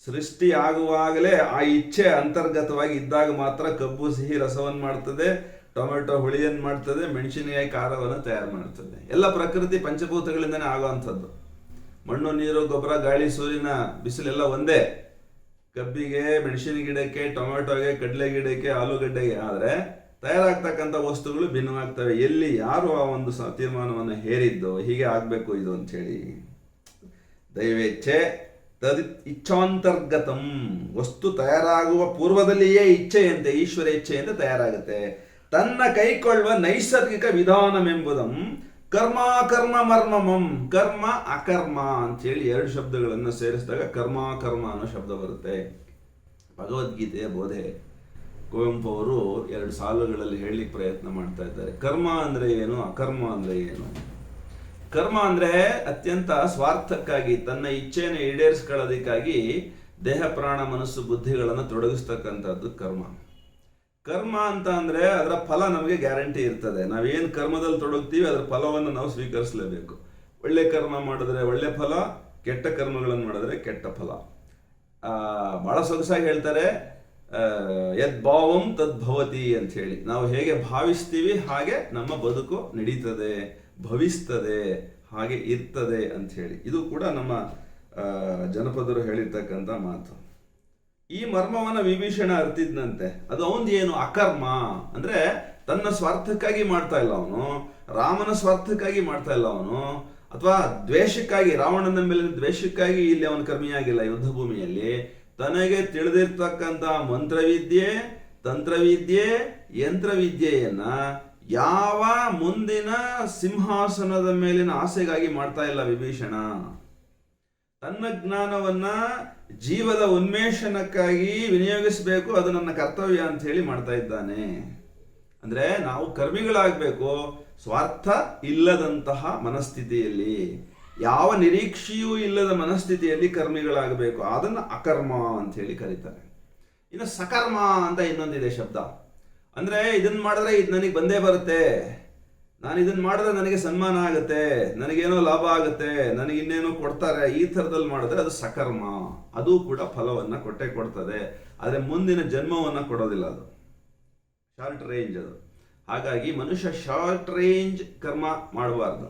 ಸೃಷ್ಟಿ ಆಗುವಾಗಲೇ ಆ ಇಚ್ಛೆ ಅಂತರ್ಗತವಾಗಿ ಇದ್ದಾಗ ಮಾತ್ರ ಕಬ್ಬು ಸಿಹಿ ರಸವನ್ನು ಮಾಡ್ತದೆ, ಟೊಮೆಟೊ ಹುಳಿಯನ್ನು ಮಾಡ್ತದೆ, ಮೆಣಸಿನಕಾಯಿ ಖಾರವನ್ನು ತಯಾರು ಮಾಡ್ತದೆ. ಎಲ್ಲ ಪ್ರಕೃತಿ ಪಂಚಭೂತಗಳಿಂದನೇ ಆಗುವಂಥದ್ದು. ಮಣ್ಣು, ನೀರು, ಗೊಬ್ಬರ, ಗಾಳಿ, ಸೂರ್ಯನ ಬಿಸಿಲೆಲ್ಲ ಒಂದೇ. ಕಬ್ಬಿಗೆ, ಮೆಣಸಿನ ಗಿಡಕ್ಕೆ, ಟೊಮೆಟೊಗೆ, ಕಡಲೆ ಗಿಡಕ್ಕೆ, ಆಲೂಗಡ್ಡೆಗೆ. ಆದರೆ ತಯಾರಾಗ್ತಕ್ಕಂಥ ವಸ್ತುಗಳು ಭಿನ್ನವಾಗ್ತವೆ. ಎಲ್ಲಿ ಯಾರು ಆ ಒಂದು ತೀರ್ಮಾನವನ್ನು ಹೇರಿದ್ದು ಹೀಗೆ ಆಗಬೇಕು ಇದು ಅಂಥೇಳಿ? ದೈವೇಚ್ಛೆ ತದಿ ಇಚ್ಛಾಂತರ್ಗತಂ, ವಸ್ತು ತಯಾರಾಗುವ ಪೂರ್ವದಲ್ಲಿಯೇ ಇಚ್ಛೆಯಂತೆ, ಈಶ್ವರ ಇಚ್ಛೆಯಂತೆ ತಯಾರಾಗುತ್ತೆ. ತನ್ನ ಕೈಕೊಳ್ಳುವ ನೈಸರ್ಗಿಕ ವಿಧಾನಮೆಂಬುದಂ ಕರ್ಮ ಮರ್ಮಮಂ, ಕರ್ಮ ಅಕರ್ಮ ಅಂಥೇಳಿ 2 ಶಬ್ದಗಳನ್ನು ಸೇರಿಸಿದಾಗ ಕರ್ಮ ಅನ್ನೋ ಶಬ್ದ ಬರುತ್ತೆ. ಭಗವದ್ಗೀತೆಯ ಬೋಧೆ ಕುವೆಂಪು ಅವರು 2 ಸಾಲುಗಳಲ್ಲಿ ಹೇಳಲಿಕ್ಕೆ ಪ್ರಯತ್ನ ಮಾಡ್ತಾ ಇದ್ದಾರೆ. ಕರ್ಮ ಅಂದರೆ ಏನು, ಅಕರ್ಮ ಅಂದರೆ ಏನು? ಕರ್ಮ ಅಂದರೆ ಅತ್ಯಂತ ಸ್ವಾರ್ಥಕ್ಕಾಗಿ, ತನ್ನ ಇಚ್ಛೆಯನ್ನು ಈಡೇರಿಸ್ಕೊಳ್ಳೋದಕ್ಕಾಗಿ ದೇಹ, ಪ್ರಾಣ, ಮನಸ್ಸು, ಬುದ್ಧಿಗಳನ್ನು ತೊಡಗಿಸ್ತಕ್ಕಂಥದ್ದು ಕರ್ಮ. ಕರ್ಮ ಅಂತ ಅಂದರೆ ಅದರ ಫಲ ನಮಗೆ ಗ್ಯಾರಂಟಿ ಇರ್ತದೆ. ನಾವೇನು ಕರ್ಮದಲ್ಲಿ ತೊಡಗ್ತೀವಿ ಅದರ ಫಲವನ್ನು ನಾವು ಸ್ವೀಕರಿಸಲೇಬೇಕು. ಒಳ್ಳೆ ಕರ್ಮ ಮಾಡಿದ್ರೆ ಒಳ್ಳೆ ಫಲ, ಕೆಟ್ಟ ಕರ್ಮಗಳನ್ನು ಮಾಡಿದ್ರೆ ಕೆಟ್ಟ ಫಲ. ಭಾಳ ಸೊಗಸಾಗಿ ಹೇಳ್ತಾರೆ, ಯದ್ಭಾವಂ ತದ್ಭವತಿ ಅಂತ ಹೇಳಿ. ನಾವು ಹೇಗೆ ಭಾವಿಸ್ತೀವಿ ಹಾಗೆ ನಮ್ಮ ಬದುಕು ನಡೀತದೆ, ಭವಿಸ್ತದೆ, ಹಾಗೆ ಇರ್ತದೆ ಅಂತ ಹೇಳಿ. ಇದು ಕೂಡ ನಮ್ಮ ಜನಪದರು ಹೇಳಿರ್ತಕ್ಕಂಥ ಮಾತು. ಈ ಮರ್ಮವನ್ನ ವಿಭೀಷಣ ಅರ್ತಿದ್ನಂತೆ. ಅದು ಅವನದು ಏನು? ಅಕರ್ಮ ಅಂದ್ರೆ ತನ್ನ ಸ್ವಾರ್ಥಕ್ಕಾಗಿ ಮಾಡ್ತಾ ಇಲ್ಲ ಅವನು, ರಾಮನ ಸ್ವಾರ್ಥಕ್ಕಾಗಿ ಮಾಡ್ತಾ ಇಲ್ಲ ಅವನು, ಅಥವಾ ದ್ವೇಷಕ್ಕಾಗಿ, ರಾವಣನ ಮೇಲೆ ದ್ವೇಷಕ್ಕಾಗಿ ಇಲ್ಲಿ ಅವನು ಕರ್ಮಿಯಾಗಿಲ್ಲ. ಯುದ್ಧ ಭೂಮಿಯಲ್ಲಿ ತನಗೆ ತಿಳಿದಿರ್ತಕ್ಕಂಥ ಮಂತ್ರವಿದ್ಯೆ, ತಂತ್ರವಿದ್ಯೆ, ಯಂತ್ರವಿದ್ಯೆಯನ್ನ ಯಾವ ಮುಂದಿನ ಸಿಂಹಾಸನದ ಮೇಲಿನ ಆಸೆಗಾಗಿ ಮಾಡ್ತಾ ಇಲ್ಲ ವಿಭೀಷಣ. ತನ್ನ ಜ್ಞಾನವನ್ನ ಜೀವದ ಉನ್ಮೇಷಣಕ್ಕಾಗಿ ವಿನಿಯೋಗಿಸಬೇಕು, ಅದು ನನ್ನ ಕರ್ತವ್ಯ ಅಂತ ಹೇಳಿ ಮಾಡ್ತಾ ಇದ್ದಾನೆ. ಅಂದ್ರೆ ನಾವು ಕರ್ಮಿಗಳಾಗಬೇಕು, ಸ್ವಾರ್ಥ ಇಲ್ಲದಂತಹ ಮನಸ್ಥಿತಿಯಲ್ಲಿ, ಯಾವ ನಿರೀಕ್ಷೆಯೂ ಇಲ್ಲದ ಮನಸ್ಥಿತಿಯಲ್ಲಿ ಕರ್ಮಿಗಳಾಗಬೇಕು. ಅದನ್ನು ಅಕರ್ಮ ಅಂತ ಹೇಳಿ ಕರೀತಾರೆ. ಇನ್ನು ಸಕರ್ಮ ಅಂತ ಇನ್ನೊಂದಿದೆ ಶಬ್ದ. ಅಂದ್ರೆ ಇದನ್ನ ಮಾಡಿದ್ರೆ ಇದು ನನಗೆ ಬಂದೇ ಬರುತ್ತೆ, ನಾನು ಇದನ್ನ ಮಾಡಿದ್ರೆ ನನಗೆ ಸನ್ಮಾನ ಆಗುತ್ತೆ, ನನಗೇನೋ ಲಾಭ ಆಗುತ್ತೆ, ನನಗೆ ಇನ್ನೇನೋ ಕೊಡ್ತಾರೆ, ಈ ಥರದಲ್ಲಿ ಮಾಡಿದ್ರೆ ಅದು ಸಕರ್ಮ. ಅದು ಕೂಡ ಫಲವನ್ನು ಕೊಡ್ತದೆ, ಆದರೆ ಮುಂದಿನ ಜನ್ಮವನ್ನು ಕೊಡೋದಿಲ್ಲ. ಅದು ಶಾರ್ಟ್ ರೇಂಜ್. ಅದು ಹಾಗಾಗಿ ಮನುಷ್ಯ ಶಾರ್ಟ್ ರೇಂಜ್ ಕರ್ಮ ಮಾಡಬಾರ್ದು,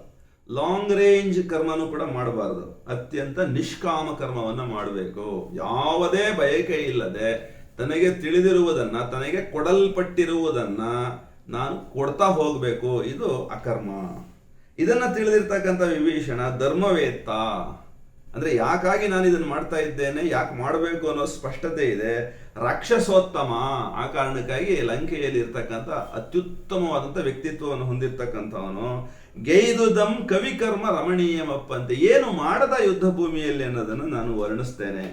ಲಾಂಗ್ ರೇಂಜ್ ಕರ್ಮನೂ ಕೂಡ ಮಾಡಬಾರ್ದು. ಅತ್ಯಂತ ನಿಷ್ಕಾಮ ಕರ್ಮವನ್ನು ಮಾಡಬೇಕು. ಯಾವುದೇ ಬಯಕೆ ಇಲ್ಲದೆ ತನಗೆ ತಿಳಿದಿರುವುದನ್ನ, ತನಗೆ ಕೊಡಲ್ಪಟ್ಟಿರುವುದನ್ನ ನಾನು ಕೊಡ್ತಾ ಹೋಗಬೇಕು. ಇದು ಅಕರ್ಮ. ಇದನ್ನ ತಿಳಿದಿರ್ತಕ್ಕಂಥ ವಿಭೀಷಣ ಧರ್ಮವೇತ್ತ. ಅಂದ್ರೆ ಯಾಕಾಗಿ ನಾನು ಇದನ್ನು ಮಾಡ್ತಾ ಇದ್ದೇನೆ, ಯಾಕೆ ಮಾಡಬೇಕು ಅನ್ನೋ ಸ್ಪಷ್ಟತೆ ಇದೆ. ರಾಕ್ಷಸೋತ್ತಮ, ಆ ಕಾರಣಕ್ಕಾಗಿ ಲಂಕೆಯಲ್ಲಿ ಇರ್ತಕ್ಕಂಥ ಅತ್ಯುತ್ತಮವಾದಂಥ ವ್ಯಕ್ತಿತ್ವವನ್ನು ಹೊಂದಿರತಕ್ಕಂಥವನು. ಗೈದುದಂ ಕವಿಕರ್ಮ ರಮಣೀಯಮಪ್ಪಂತೆ, ಏನು ಮಾಡದ ಯುದ್ಧ ಭೂಮಿಯಲ್ಲಿ ಅನ್ನೋದನ್ನು ನಾನು ವರ್ಣಿಸ್ತೇನೆ.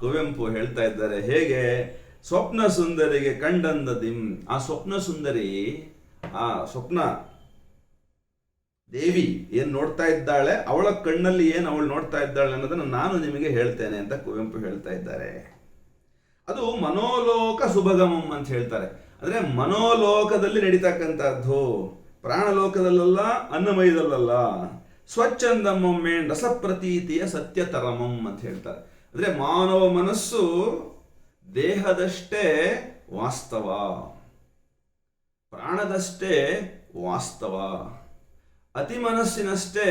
ಕುವೆಂಪು ಹೇಳ್ತಾ ಇದ್ದಾರೆ ಹೇಗೆ? ಸ್ವಪ್ನ ಸುಂದರಿಗೆ ಕಂಡಂದದಿಂ. ಆ ಸ್ವಪ್ನ ಸುಂದರಿ, ಆ ಸ್ವಪ್ನ ದೇವಿ ಏನ್ ನೋಡ್ತಾ ಇದ್ದಾಳೆ, ಅವಳ ಕಣ್ಣಲ್ಲಿ ಏನು ಅವಳು ನೋಡ್ತಾ ಇದ್ದಾಳೆ ಅನ್ನೋದನ್ನು ನಾನು ನಿಮಗೆ ಹೇಳ್ತೇನೆ ಅಂತ ಕುವೆಂಪು ಹೇಳ್ತಾ ಇದ್ದಾರೆ. ಅದು ಮನೋಲೋಕ ಸುಭಗಮಂ ಅಂತ ಹೇಳ್ತಾರೆ. ಅಂದ್ರೆ ಮನೋಲೋಕದಲ್ಲಿ ನಡೀತಕ್ಕಂಥದ್ದು, ಪ್ರಾಣಲೋಕದಲ್ಲ, ಅನ್ನಮಯದಲ್ಲ. ಸ್ವಚ್ಛಂದಮಂ ಮೇನ್ ರಸಪ್ರತೀತಿಯ ಸತ್ಯತರಮಂ ಅಂತ ಹೇಳ್ತಾರೆ. ಅಂದ್ರೆ ಮಾನವ ಮನಸ್ಸು ದೇಹದಷ್ಟೇ ವಾಸ್ತವ, ಪ್ರಾಣದಷ್ಟೇ ವಾಸ್ತವ, ಅತಿ ಮನಸ್ಸಿನಷ್ಟೇ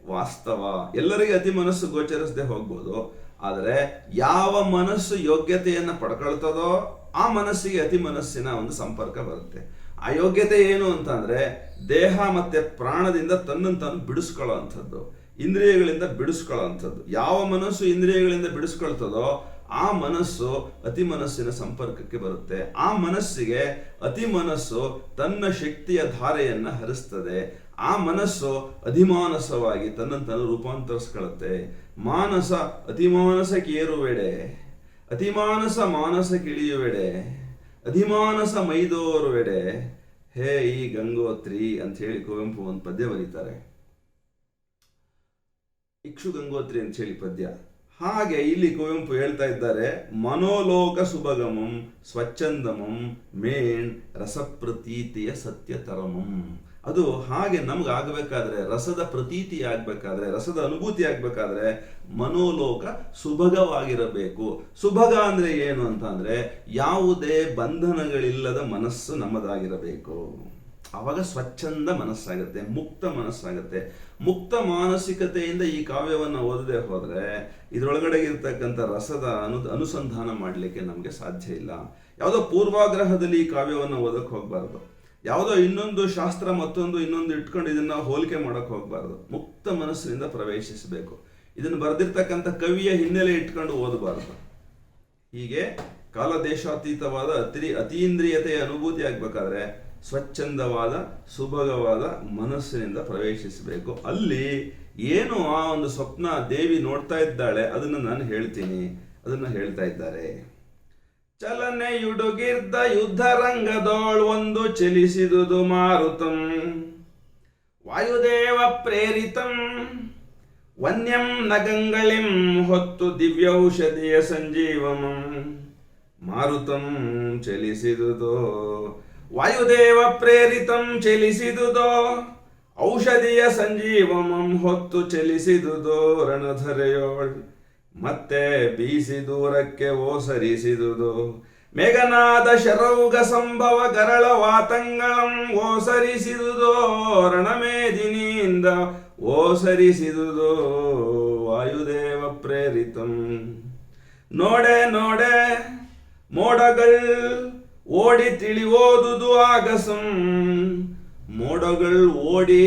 ವಾಸ್ತವ. ಎಲ್ಲರಿಗೆ ಅತಿ ಮನಸ್ಸು ಗೋಚರಿಸದೆ ಹೋಗ್ಬೋದು, ಆದರೆ ಯಾವ ಮನಸ್ಸು ಯೋಗ್ಯತೆಯನ್ನು ಪಡ್ಕೊಳ್ತದೋ ಆ ಮನಸ್ಸಿಗೆ ಅತಿ ಮನಸ್ಸಿನ ಒಂದು ಸಂಪರ್ಕ ಬರುತ್ತೆ. ಆ ಯೋಗ್ಯತೆ ಏನು ಅಂತಂದ್ರೆ ದೇಹ ಮತ್ತೆ ಪ್ರಾಣದಿಂದ ತನ್ನನ್ನು ತಾನು ಬಿಡಿಸ್ಕೊಳ್ಳೋ ಅಂಥದ್ದು, ಇಂದ್ರಿಯಗಳಿಂದ ಬಿಡಿಸ್ಕೊಳ್ಳೋ ಅಂಥದ್ದು. ಯಾವ ಮನಸ್ಸು ಇಂದ್ರಿಯಗಳಿಂದ ಬಿಡಿಸ್ಕೊಳ್ತದೋ ಆ ಮನಸ್ಸು ಅತಿ ಮನಸ್ಸಿನ ಸಂಪರ್ಕಕ್ಕೆ ಬರುತ್ತೆ. ಆ ಮನಸ್ಸಿಗೆ ಅತಿ ಮನಸ್ಸು ತನ್ನ ಶಕ್ತಿಯ ಧಾರೆಯನ್ನ ಹರಿಸ್ತದೆ. ಆ ಮನಸ್ಸು ಅಧಿಮಾನಸವಾಗಿ ತನ್ನನ್ನು ತಾನು ರೂಪಾಂತರಿಸ್ಕೊಳ್ಳುತ್ತೆ. ಮಾನಸ ಅತಿಮಾನಸಕ್ಕೇರುವೆಡೆ, ಅತಿಮಾನಸ ಮಾನಸಕ್ಕಿಳಿಯುವೆಡೆ, ಅಧಿಮಾನಸ ಮೈದೋರುವೆಡೆ ಹೇ ಈ ಗಂಗೋತ್ರಿ ಅಂತ ಹೇಳಿ ಕುವೆಂಪು ಒಂದು ಪದ್ಯ ಬರೀತಾರೆ. ಇಕ್ಷು ಗಂಗೋತ್ರಿ ಅಂತ ಹೇಳಿ ಪದ್ಯ. ಹಾಗೆ ಇಲ್ಲಿ ಕುವೆಂಪು ಹೇಳ್ತಾ ಇದ್ದಾರೆ, ಮನೋಲೋಕ ಸುಭಗಮಂ ಸ್ವಚ್ಛಂದಮಂ ಮೇಣ್ ರಸಪ್ರತೀತಿಯ ಸತ್ಯತರಮಂ. ಅದು ಹಾಗೆ ನಮ್ಗೆ ಆಗಬೇಕಾದ್ರೆ, ರಸದ ಪ್ರತೀತಿ ಆಗ್ಬೇಕಾದ್ರೆ, ರಸದ ಅನುಭೂತಿ ಆಗ್ಬೇಕಾದ್ರೆ ಮನೋಲೋಕ ಸುಭಗವಾಗಿರಬೇಕು. ಸುಭಗ ಅಂದ್ರೆ ಏನು ಅಂತ ಅಂದ್ರೆ ಯಾವುದೇ ಬಂಧನಗಳಿಲ್ಲದ ಮನಸ್ಸು ನಮ್ಮದಾಗಿರಬೇಕು. ಆವಾಗ ಸ್ವಚ್ಛಂದ ಮನಸ್ಸಾಗುತ್ತೆ, ಮುಕ್ತ ಮನಸ್ಸಾಗುತ್ತೆ. ಮುಕ್ತ ಮಾನಸಿಕತೆಯಿಂದ ಈ ಕಾವ್ಯವನ್ನು ಓದದೆ ಹೋದ್ರೆ ಇದರೊಳಗಡೆ ಇರ್ತಕ್ಕಂಥ ರಸದ ಅನುಸಂಧಾನ ಮಾಡಲಿಕ್ಕೆ ನಮಗೆ ಸಾಧ್ಯ ಇಲ್ಲ. ಯಾವುದೋ ಪೂರ್ವಾಗ್ರಹದಲ್ಲಿ ಈ ಕಾವ್ಯವನ್ನು ಓದಕ್ಕೆ ಹೋಗ್ಬಾರ್ದು. ಯಾವುದೋ ಇನ್ನೊಂದು ಶಾಸ್ತ್ರ ಮತ್ತೊಂದು ಇನ್ನೊಂದು ಇಟ್ಕೊಂಡು ಇದನ್ನ ಹೋಲಿಕೆ ಮಾಡಕ್ ಹೋಗ್ಬಾರ್ದು. ಮುಕ್ತ ಮನಸ್ಸಿನಿಂದ ಪ್ರವೇಶಿಸಬೇಕು. ಇದನ್ನು ಬರೆದಿರ್ತಕ್ಕಂಥ ಕವಿಯ ಹಿನ್ನೆಲೆ ಇಟ್ಕೊಂಡು ಓದಬಾರ್ದು. ಹೀಗೆ ಕಾಲದೇಶಾತೀತವಾದ ಅತೀಂದ್ರಿಯತೆಯ ಅನುಭೂತಿ ಆಗ್ಬೇಕಾದ್ರೆ ಸ್ವಚ್ಛಂದವಾದ ಸುಭಗವಾದ ಮನಸ್ಸಿನಿಂದ ಪ್ರವೇಶಿಸಬೇಕು. ಅಲ್ಲಿ ಏನು ಆ ಒಂದು ಸ್ವಪ್ನ ದೇವಿ ನೋಡ್ತಾ ಇದ್ದಾಳೆ ಅದನ್ನು ನಾನು ಹೇಳ್ತೀನಿ. ಅದನ್ನ ಹೇಳ್ತಾ ಇದ್ದಾರೆ. ಚಲನೆಯುಡುಗಿರ್ದ ಯುದ್ಧ ರಂಗದೋಳ್ ಒಂದು ಚಲಿಸಿದುದು ಮಾರುತಂ ವಾಯುದೇವ ಪ್ರೇರಿತಂ ವನ್ಯಂ ನಗಂಗಳಿಂ ಹೊತ್ತು ದಿವ್ಯೌಷಧಿಯ ಸಂಜೀವಮಂ. ಮಾರುತಂ ಚಲಿಸಿದುದೋ ವಾಯುದೇವ ಪ್ರೇರಿತಂ ಚಲಿಸಿದುದೋ ಔಷಧಿಯ ಸಂಜೀವಮಂ ಹೊತ್ತು ಚಲಿಸಿದುದೋ ರಣಧರೆಯೋಳ್ ಮತ್ತೆ ಬೀಸಿ ದೂರಕ್ಕೆ ಓಸರಿಸಿದುದು. ಮೇಘನಾದ ಶರೌಗ ಸಂಭವ ಗರಳ ವಾತಂಗಳಂ ಓಸರಿಸಿದುದೋ ರಣಮೇದಿನಿಯಿಂದ ಓಸರಿಸಿದುದೋ ವಾಯುದೇವ ಪ್ರೇರಿತಂ. ನೋಡೆ ನೋಡೆ ಮೋಡಗಳ್ ಓಡಿ ತಿಳಿಯೋದುದು ಆಗಸಂ. ಮೋಡಗಳ್ ಓಡಿ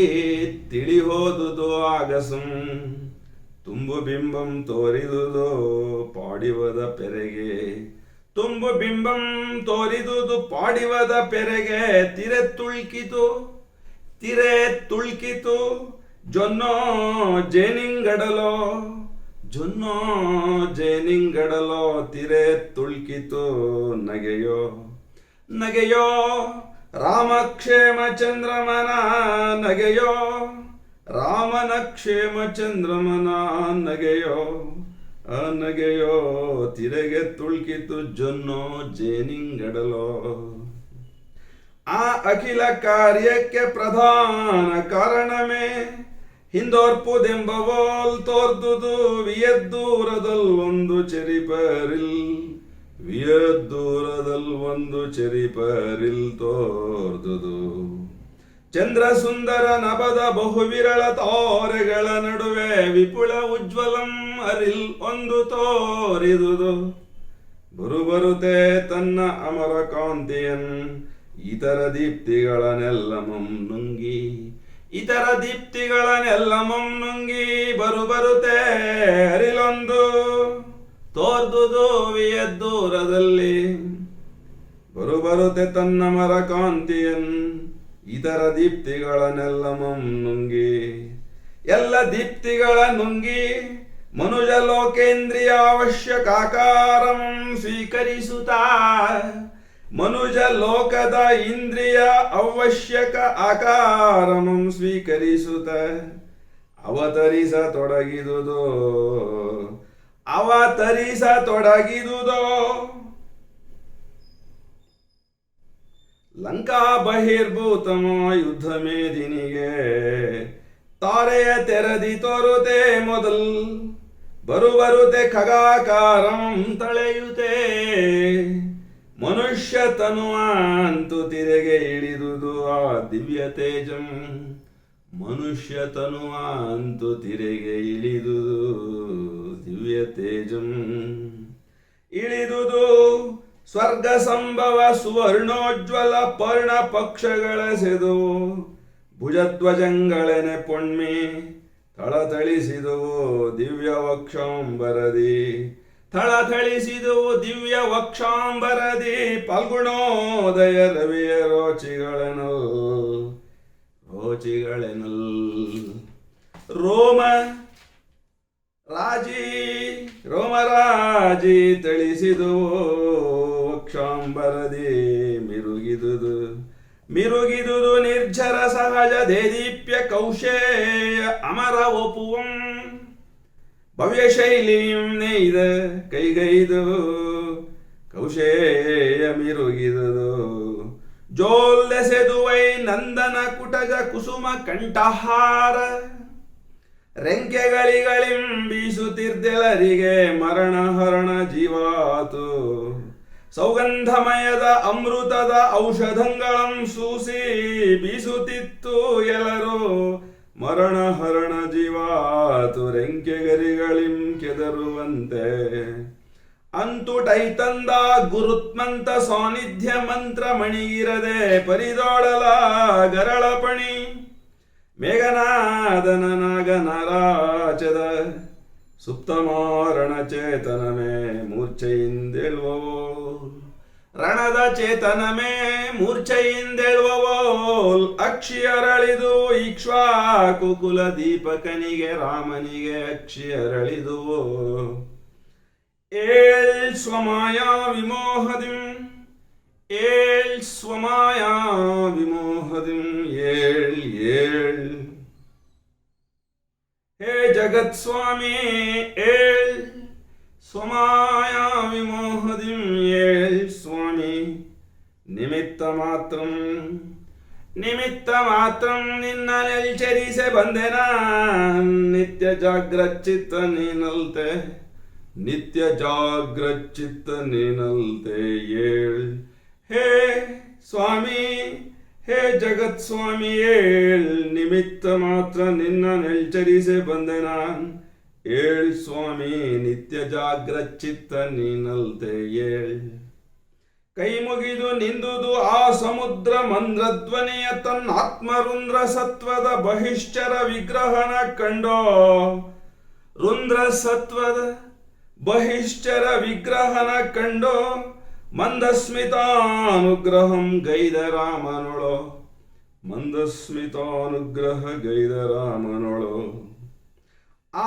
ತಿಳಿಯೋದುದು ಆಗಸಂ. ತುಂಬು ಬಿಂಬಂ ತೋರಿದುದು ಪಾಡಿವದ ಪೆರೆಗೆ. ತುಂಬು ಬಿಂಬಂ ತೋರಿದುದು ಪಾಡಿವದ ಪೆರೆಗೆ. ತಿರೆ ತುಳ್ಕಿತು ಜೊನ್ನೋ ಜೇನಿಂಗಡಲೋ. ಜೊನ್ನೋ ಜೇನಿಂಗಡಲೋ ತಿರೆ ತುಳ್ಕಿತು ನಗೆಯೋ. ನಗೆಯೋ ರಾಮಕ್ಷೇಮ ಚಂದ್ರಮನ ನಗೆಯೋ. ರಾಮನ ಕ್ಷೇಮ ಚಂದ್ರಮನ ನಗೆಯೋ. ನಗೆಯೋ ತಿರೆಗೆ ತುಳ್ಕಿತು ಜೊನ್ನೋ ಜೇನಿಂಗಡಲೋ. ಆ ಅಖಿಲ ಕಾರ್ಯಕ್ಕೆ ಪ್ರಧಾನ ಕಾರಣವೇ ಹಿಂದೋರ್ಪುದೆಂಬವೋಲ್ ತೋರ್ದುದು ವಿಯದ್ದೂರದಲ್ ಒಂದು ಚೆರಿಪರಿಲ್. ವಿಯದ್ದೂರದಲ್ ಒಂದು ಚೆರಿಪರಿಲ್ ತೋರ್ದುದು. ಚಂದ್ರ ಸುಂದರ ನಭದ ಬಹುವಿರಳ ತೋರೆಗಳ ನಡುವೆ ವಿಪುಲ ಉಜ್ವಲಂ ಅರಿಲ್ ಒಂದು ತೋರಿದುದು. ಬರುಬರುತೆ ತನ್ನ ಅಮರ ಕಾಂತಿಯನ್ ಇತರ ದೀಪ್ತಿಗಳನ್ನೆಲ್ಲಮಂ ನುಂಗಿ. ಇತರ ದೀಪ್ತಿಗಳನ್ನೆಲ್ಲಮಂ ನುಂಗಿ ಬರುಬರುತೆ ಅರಿಲೊಂದು ತೋರ್ದುದು ವಿಯದ್ದೂರದಲ್ಲಿ. ಬರುಬರುತೆ ತನ್ನ ಮರ ಕಾಂತಿಯನ್ ಇತರ ದೀಪ್ತಿಗಳನ್ನೆಲ್ಲಮಂ ನುಂಗಿ. ಎಲ್ಲ ದೀಪ್ತಿಗಳ ನುಂಗಿ ಮನುಜ ಲೋಕೇಂದ್ರಿಯ ಅವಶ್ಯಕಾಕಾರಂ ಸ್ವೀಕರಿಸುತ್ತಾ. ಮನುಜ ಲೋಕದ ಇಂದ್ರಿಯ ಅವಶ್ಯಕ ಆಕಾರಮಂ ಸ್ವೀಕರಿಸುತ್ತ ಅವತರಿಸತೊಡಗಿದುದೋ. ಅವತರಿಸತೊಡಗಿದುದೋ ಲಂಕಾ ಬಹಿರ್ಭೂತಮ ಯುದ್ಧ ಮೇದಿನಿಗೆ ತಾರೆಯ ತೆರದಿ ತೋರುತೆ ಮೊದಲ್ ಬರುತೆ ಖಗಾಕಾರಂ ತಳೆಯುತ್ತೆ ಮನುಷ್ಯ ತನುವಾಂತು ತಿರೆಗೆ ಇಳಿದುದು ಆ ದಿವ್ಯ ತೇಜಂ ಮನುಷ್ಯ ತನುವಾಂತು ತಿರೆಗೆ ಇಳಿದುದು ದಿವ್ಯ ತೇಜಂ ಇಳಿದುದು ಸ್ವರ್ಗ ಸಂಭವ ಸುವರ್ಣೋಜ್ವಲ ಪರ್ಣ ಪಕ್ಷಗಳ ಸೆದು ಭುಜಧ್ವಜಂಗಳನೆ ಪೊಣ್ಮೆ ಥಳಥಳಿಸಿದುವು ದಿವ್ಯ ವಕ್ಷಾಂಬರದಿ ಥಳಥಳಿಸಿದುವು ದಿವ್ಯ ವಕ್ಷಾಂಬರದಿ ಫಲ್ಗುಣೋದಯ ರವಿಯ ರೋಚಿಗಳನಲ್ ರೋಮರಾಜಿ ತಳಿಸಿದುವು ವಕ್ಷಾಂಬರದಿ ಮಿರುಗಿದುದು ನಿರ್ಜರ ಸಹಜ ದೇದೀಪ್ಯ ಕೌಶೇಯ ಅಮರ ಒಪುವಂ ಭವ್ಯ ಶೈಲಿಂ ನೇಯ್ದ ಕೈಗೈದು ಕೌಶೇಯ ಮಿರುಗಿದುದು ಜೋಲ್ದೆಸೆದುವೈ ನಂದನ ಕುಟಜ ಕುಸುಮ ಕಂಠಹಾರ ರೆಂಕೆಗಳಿಗಳಿಂ ಬೀಸುತ್ತಿರ್ದೆಲರಿಗೆ ಮರಣ ಹರಣ ಜೀವಾತು ಸೌಗಂಧಮಯದ ಅಮೃತದ ಔಷಧಂಗಳಂ ಸೂಸಿ ಬೀಸುತ್ತಿತ್ತು ಎಲ್ಲರೂ ಮರಣ ಹರಣ ಜೀವಾತು ರೆಂಕೆಗರಿಗಳಿಂ ಕೆದರುವಂತೆ ಅಂತು ಟೈತಂದ ಗುರುತ್ಮಂತ ಸಾನ್ನಿಧ್ಯ ಮಂತ್ರ ಮಣಿಗಿರದೆ ಪರಿದೋಳಲ ಗರಳ ಪಣಿ ಮೇಘನಾದನ ನಾಗನರಾಚದ ಸುಪ್ತಮಾರಣ ಚೇತನಮೇ ಮೂರ್ಛೆಯಿಂದೆಳುವವೋ ರಣದ ಚೇತನಮೇ ಮೂರ್ಛೆಯಿಂದೆಳುವವೋ ಅಕ್ಷಿಯರಳಿದು ಇಕ್ಷ್ವಾಕು ಕುಲ ದೀಪಕನಿಗೆ ರಾಮನಿಗೆ ಅಕ್ಷಿಯರಳಿದುವೋ ಏಳ್ ಸ್ವಮಾಯಾ ವಿಮೋಹದಿಂ ಏಳ್ ಹೇ ಜಗತ್ ಸ್ವಾಮಿ ಏಳ್ ಸ್ವಮಾಯಾ ವಿಮೋಹದಿಂ ಏಳ್ ಸ್ವಾಮಿ ನಿಮಿತ್ತ ಮಾತ್ರಂ ನಿನ್ನ ನೆಲ್ಚರಿಸೆ ಬಂದೆನ ನಿತ್ಯ ಜಾಗ್ರಚಿತ್ತ ನೀನಲ್ತೆ ಏಳ್ ಹೇ ಸ್ವಾಮಿ ಹೇ ಜಗತ್ ಸ್ವಾಮಿ ಏಳ್ ನಿಮಿತ್ತ ಮಾತ್ರ ನಿನ್ನ ನೆಲ್ಚರಿಸೆ ಬಂದೆ ನಾನ್ ಏಳ್ ಸ್ವಾಮಿ ನಿತ್ಯ ಜಾಗ್ರಚಿತ್ತ ನೀನಲ್ತೆ ಏಳ್ ಕೈ ಮುಗಿದು ನಿಂದುದು ಆ ಸಮುದ್ರ ಮಂದ್ರಧ್ವನಿಯ ತನ್ನಾತ್ಮರುಂದ್ರ ಸತ್ವದ ಬಹಿಶ್ಚರ ವಿಗ್ರಹನ ಕಂಡೋ ರುಂದ್ರ ಸತ್ವದ ಬಹಿಶ್ಚರ ವಿಗ್ರಹನ ಕಂಡೋ ಮಂದಸ್ಮಿತಾನುಗ್ರಹಂ ಗೈದ ರಾಮನೊಳೋ ಆ